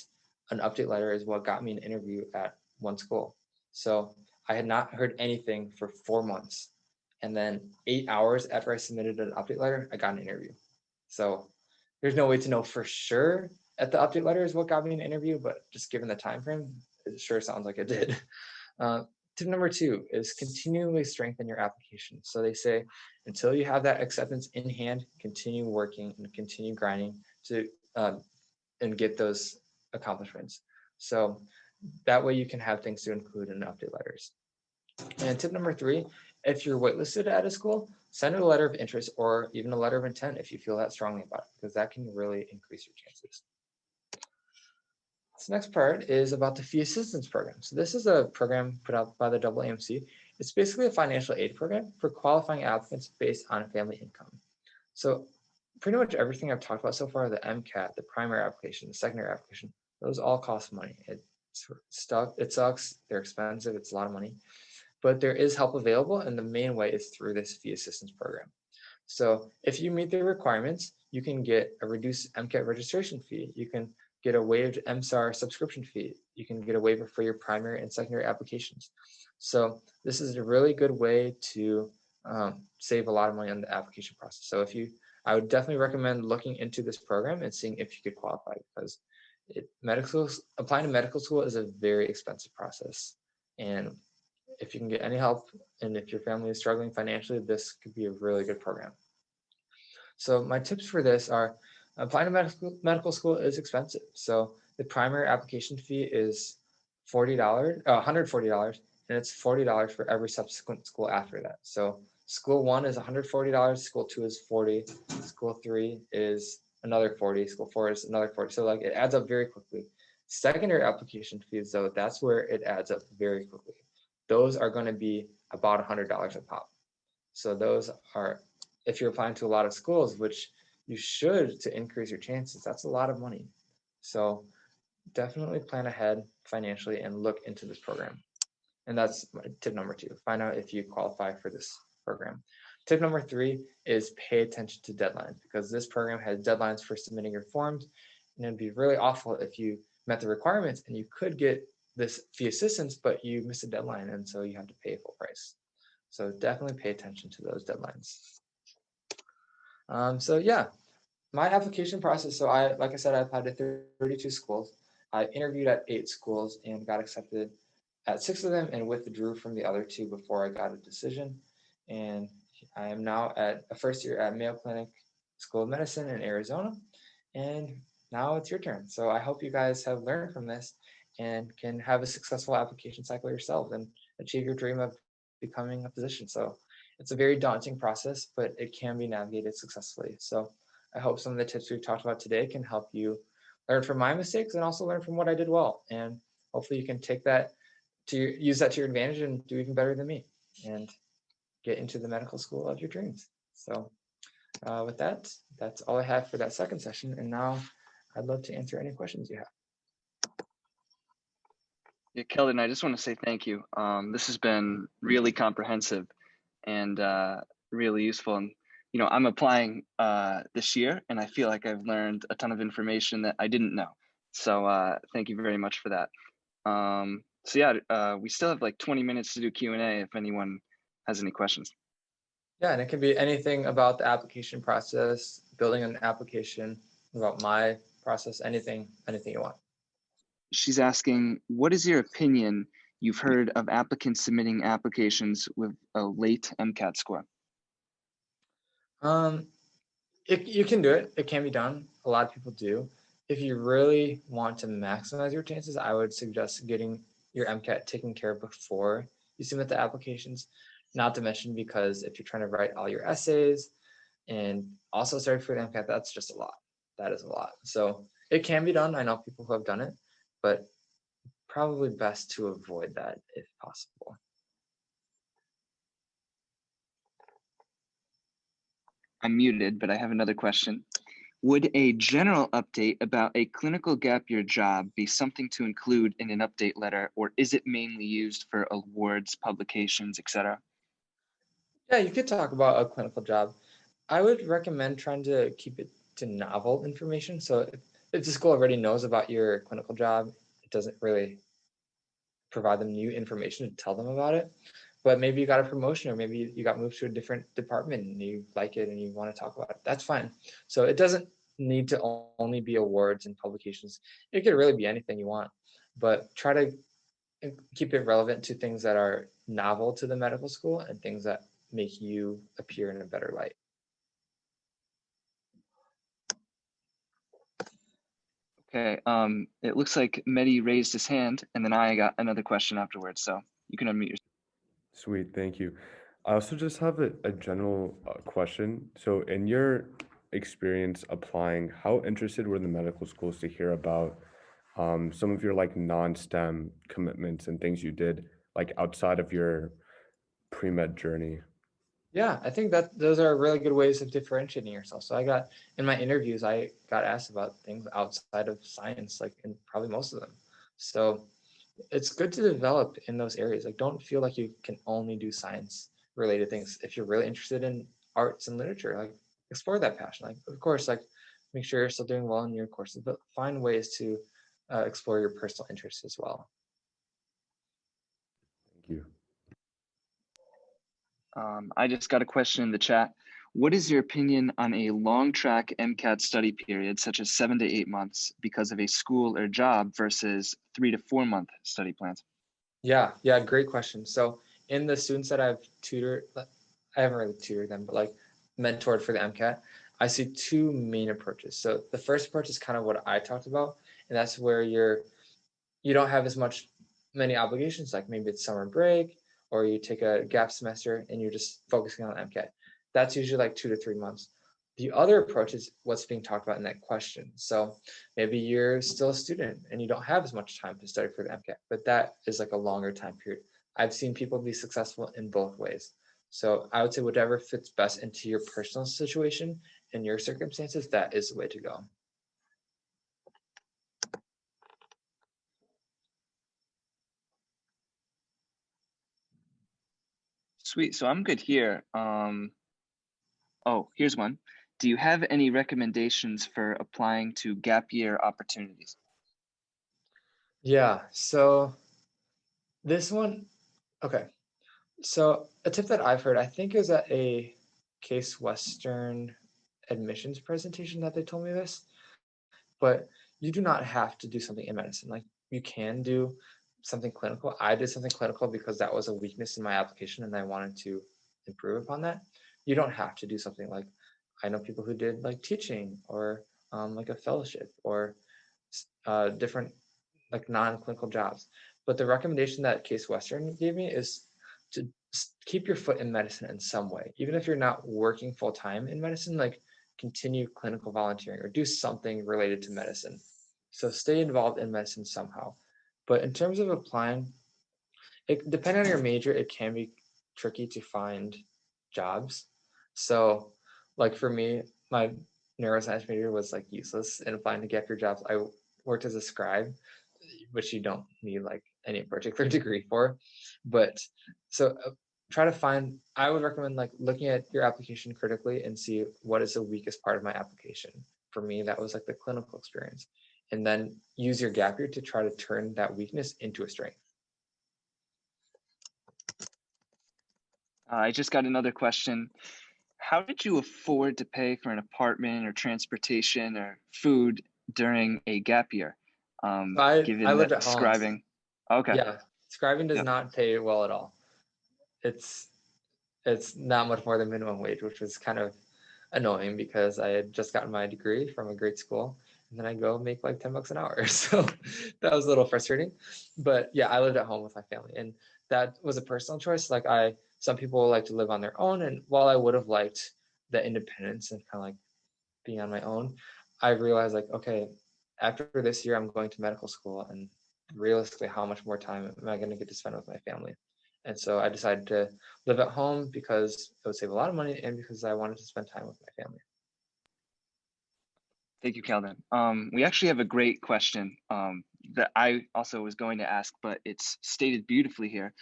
an update letter is what got me an interview at one school. So I had not heard anything for 4 months. And then 8 hours after I submitted an update letter, I got an interview. So there's no way to know for sure that the update letter is what got me an interview, but just given the time frame, it sure sounds like it did. Tip number 2 is continually strengthen your application. So they say until you have that acceptance in hand, continue working and continue grinding to and get those accomplishments. So that way you can have things to include in update letters. And tip number 3, if you're waitlisted at a school, send a letter of interest or even a letter of intent if you feel that strongly about it, because that can really increase your chances. This next part is about the fee assistance program. So this is a program put out by the AAMC. It's basically a financial aid program for qualifying applicants based on family income. So pretty much everything I've talked about so far, the MCAT, the primary application, the secondary application, those all cost money. It sucks, they're expensive, it's a lot of money, but there is help available, and the main way is through this fee assistance program. So if you meet the requirements, you can get a reduced MCAT registration fee. You can get a waived MSAR subscription fee. You can get a waiver for your primary and secondary applications. So this is a really good way to save a lot of money on the application process. So I would definitely recommend looking into this program and seeing if you could qualify, because applying to medical school is a very expensive process. And if you can get any help and if your family is struggling financially, this could be a really good program. So my tips for this are applying to medical school is expensive. So the primary application fee is $140, and it's $40 for every subsequent school after that. So School 1 is $140, school 2 is 40, school 3 is another 40, school 4 is another 40. So like it adds up very quickly. Secondary application fees though, that's where it adds up very quickly. Those are going to be about $100 a pop. So those are, if you're applying to a lot of schools, which you should to increase your chances, that's a lot of money. So definitely plan ahead financially and look into this program. And that's tip number 2, find out if you qualify for this program. Tip number 3 is pay attention to deadlines, because this program has deadlines for submitting your forms. And it'd be really awful if you met the requirements and you could get this fee assistance, but you missed a deadline. And so you have to pay full price. So definitely pay attention to those deadlines. So yeah, my application process. So like I said, I applied to 32 schools. I interviewed at 8 schools and got accepted at 6 of them and withdrew from the other 2 before I got a decision. And I am now at a first year at Mayo Clinic School of Medicine in Arizona. And now it's your turn. So I hope you guys have learned from this and can have a successful application cycle yourself and achieve your dream of becoming a physician. So it's a very daunting process, but it can be navigated successfully. So I hope some of the tips we've talked about today can help you learn from my mistakes and also learn from what I did well. And hopefully you can take that use that to your advantage and do even better than me and get into the medical school of your dreams. So with that, that's all I have for that second session. And now I'd love to answer any questions you have. Yeah, Keldon, I just want to say thank you. This has been really comprehensive and really useful. And I'm applying this year, and I feel like I've learned a ton of information that I didn't know. So thank you very much for that. So yeah, we still have like 20 minutes to do Q&A if anyone has any questions. Yeah, and it can be anything about the application process, building an application, about my process, anything you want. She's asking, what is your opinion you've heard of applicants submitting applications with a late MCAT score? You can do it. It can be done. A lot of people do. If you really want to maximize your chances, I would suggest getting your MCAT taken care of before you submit the applications. Not to mention, because if you're trying to write all your essays and also study for the MCAT, that's just a lot. That is a lot. So it can be done. I know people who have done it, but probably best to avoid that if possible. I'm muted, but I have another question. Would a general update about a clinical gap year job be something to include in an update letter, or is it mainly used for awards, publications, etc.? Yeah, you could talk about a clinical job. I would recommend trying to keep it to novel information. So if the school already knows about your clinical job, it doesn't really provide them new information to tell them about it. But maybe you got a promotion, or maybe you got moved to a different department and you like it and you want to talk about it. That's fine. So it doesn't need to only be awards and publications. It could really be anything you want, but try to keep it relevant to things that are novel to the medical school and things that make you appear in a better light. Okay, it looks like Mehdi raised his hand, and then I got another question afterwards, so you can unmute yourself. Sweet, thank you. I also just have a general question. So in your experience applying, how interested were the medical schools to hear about some of your like non-STEM commitments and things you did like outside of your pre-med journey? Yeah, I think that those are really good ways of differentiating yourself. So in my interviews, I got asked about things outside of science, like in probably most of them. So it's good to develop in those areas. Like, don't feel like you can only do science related things. If you're really interested in arts and literature, like explore that passion. Like, of course, like make sure you're still doing well in your courses, but find ways to explore your personal interests as well. Thank you. I just got a question in the chat. What is your opinion on a long track MCAT study period, such as 7 to 8 months, because of a school or job versus 3 to 4 month study plans? Yeah, great question. So in the students that I've tutored, I haven't really tutored them, but like mentored for the MCAT, I see 2 main approaches. So the first approach is kind of what I talked about, and that's where you don't have many obligations, like maybe it's summer break, or you take a gap semester and you're just focusing on MCAT. That's usually like 2 to 3 months. The other approach is what's being talked about in that question. So maybe you're still a student and you don't have as much time to study for the MCAT, but that is like a longer time period. I've seen people be successful in both ways. So I would say whatever fits best into your personal situation and your circumstances, that is the way to go. Sweet. So I'm good here. Oh, here's one. Do you have any recommendations for applying to gap year opportunities? Yeah, so this one, okay. So a tip that I've heard, I think is at a Case Western admissions presentation that they told me this, but you do not have to do something in medicine. Like you can do something clinical. I did something clinical because that was a weakness in my application and I wanted to improve upon that. You don't have to do something like, I know people who did like teaching or like a fellowship or different like non-clinical jobs. But the recommendation that Case Western gave me is to keep your foot in medicine in some way. Even if you're not working full time in medicine, like continue clinical volunteering or do something related to medicine. So stay involved in medicine somehow. But in terms of applying, depending on your major, it can be tricky to find jobs. So like for me, my neuroscience major was like useless in applying to gap year jobs. I worked as a scribe, which you don't need like any particular degree for. But so try to find, I would recommend like looking at your application critically and see what is the weakest part of my application. For me, that was like the clinical experience. And then use your gap year to try to turn that weakness into a strength. I just got another question. How did you afford to pay for an apartment or transportation or food during a gap year? I Given lived that at home. scribing. Okay. Yeah, scribing does Yep. not pay well at all. It's not much more than minimum wage, which was kind of annoying because I had just gotten my degree from a great school and then I go make like 10 bucks an hour. So that was a little frustrating. But yeah, I lived at home with my family and that was a personal choice. Like some people like to live on their own. And while I would have liked the independence and kind of like being on my own, I realized like, okay, after this year, I'm going to medical school and realistically, how much more time am I going to get to spend with my family? And so I decided to live at home because it would save a lot of money and because I wanted to spend time with my family. Thank you, Keldon. We actually have a great question that I also was going to ask, but it's stated beautifully here.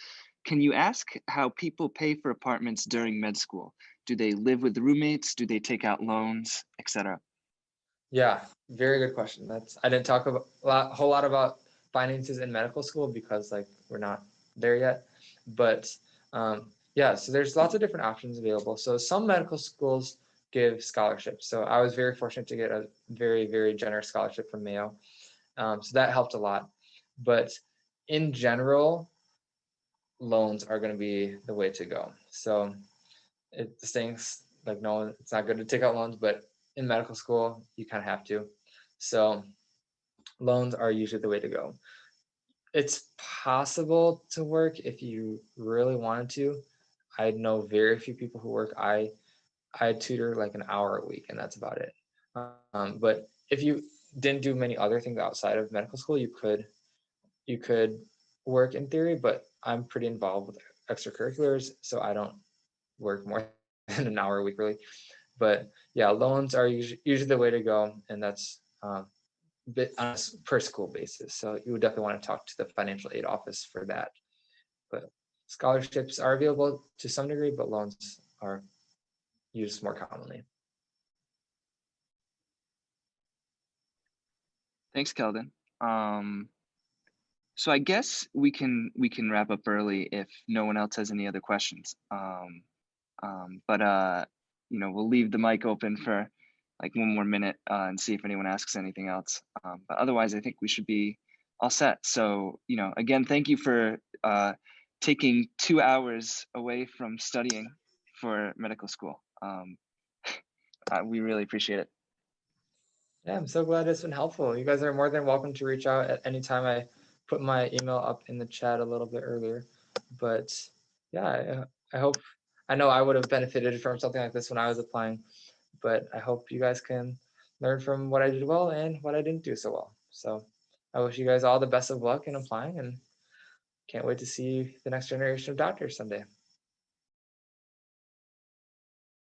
Can you ask how people pay for apartments during med school? Do they live with roommates? Do they take out loans, etc.? Yeah, very good question. I didn't talk a whole lot about finances in medical school because like we're not there yet. But yeah, so there's lots of different options available. So some medical schools give scholarships. So I was very fortunate to get a very, very generous scholarship from Mayo. So that helped a lot. But in general, loans are going to be the way to go. So it stinks. Like no, it's not good to take out loans, but in medical school, you kind of have to. So loans are usually the way to go. It's possible to work if you really wanted to. I know very few people who work. I tutor like an hour a week, and that's about it. But if you didn't do many other things outside of medical school, you could work in theory. But I'm pretty involved with extracurriculars, so I don't work more than an hour a week really. But yeah, loans are usually the way to go, and that's bit on a per school basis. So you would definitely want to talk to the financial aid office for that. But scholarships are available to some degree, but loans are used more commonly. Thanks, Keldon. So I guess we can wrap up early if no one else has any other questions. But we'll leave the mic open for like one more minute and see if anyone asks anything else. But otherwise, I think we should be all set. So again, thank you for taking 2 hours away from studying for medical school. We really appreciate it. Yeah, I'm so glad it's been helpful. You guys are more than welcome to reach out at any time. I put my email up in the chat a little bit earlier, but yeah, I hope, I know I would have benefited from something like this when I was applying, but I hope you guys can learn from what I did well and what I didn't do so well. So I wish you guys all the best of luck in applying, and can't wait to see the next generation of doctors someday.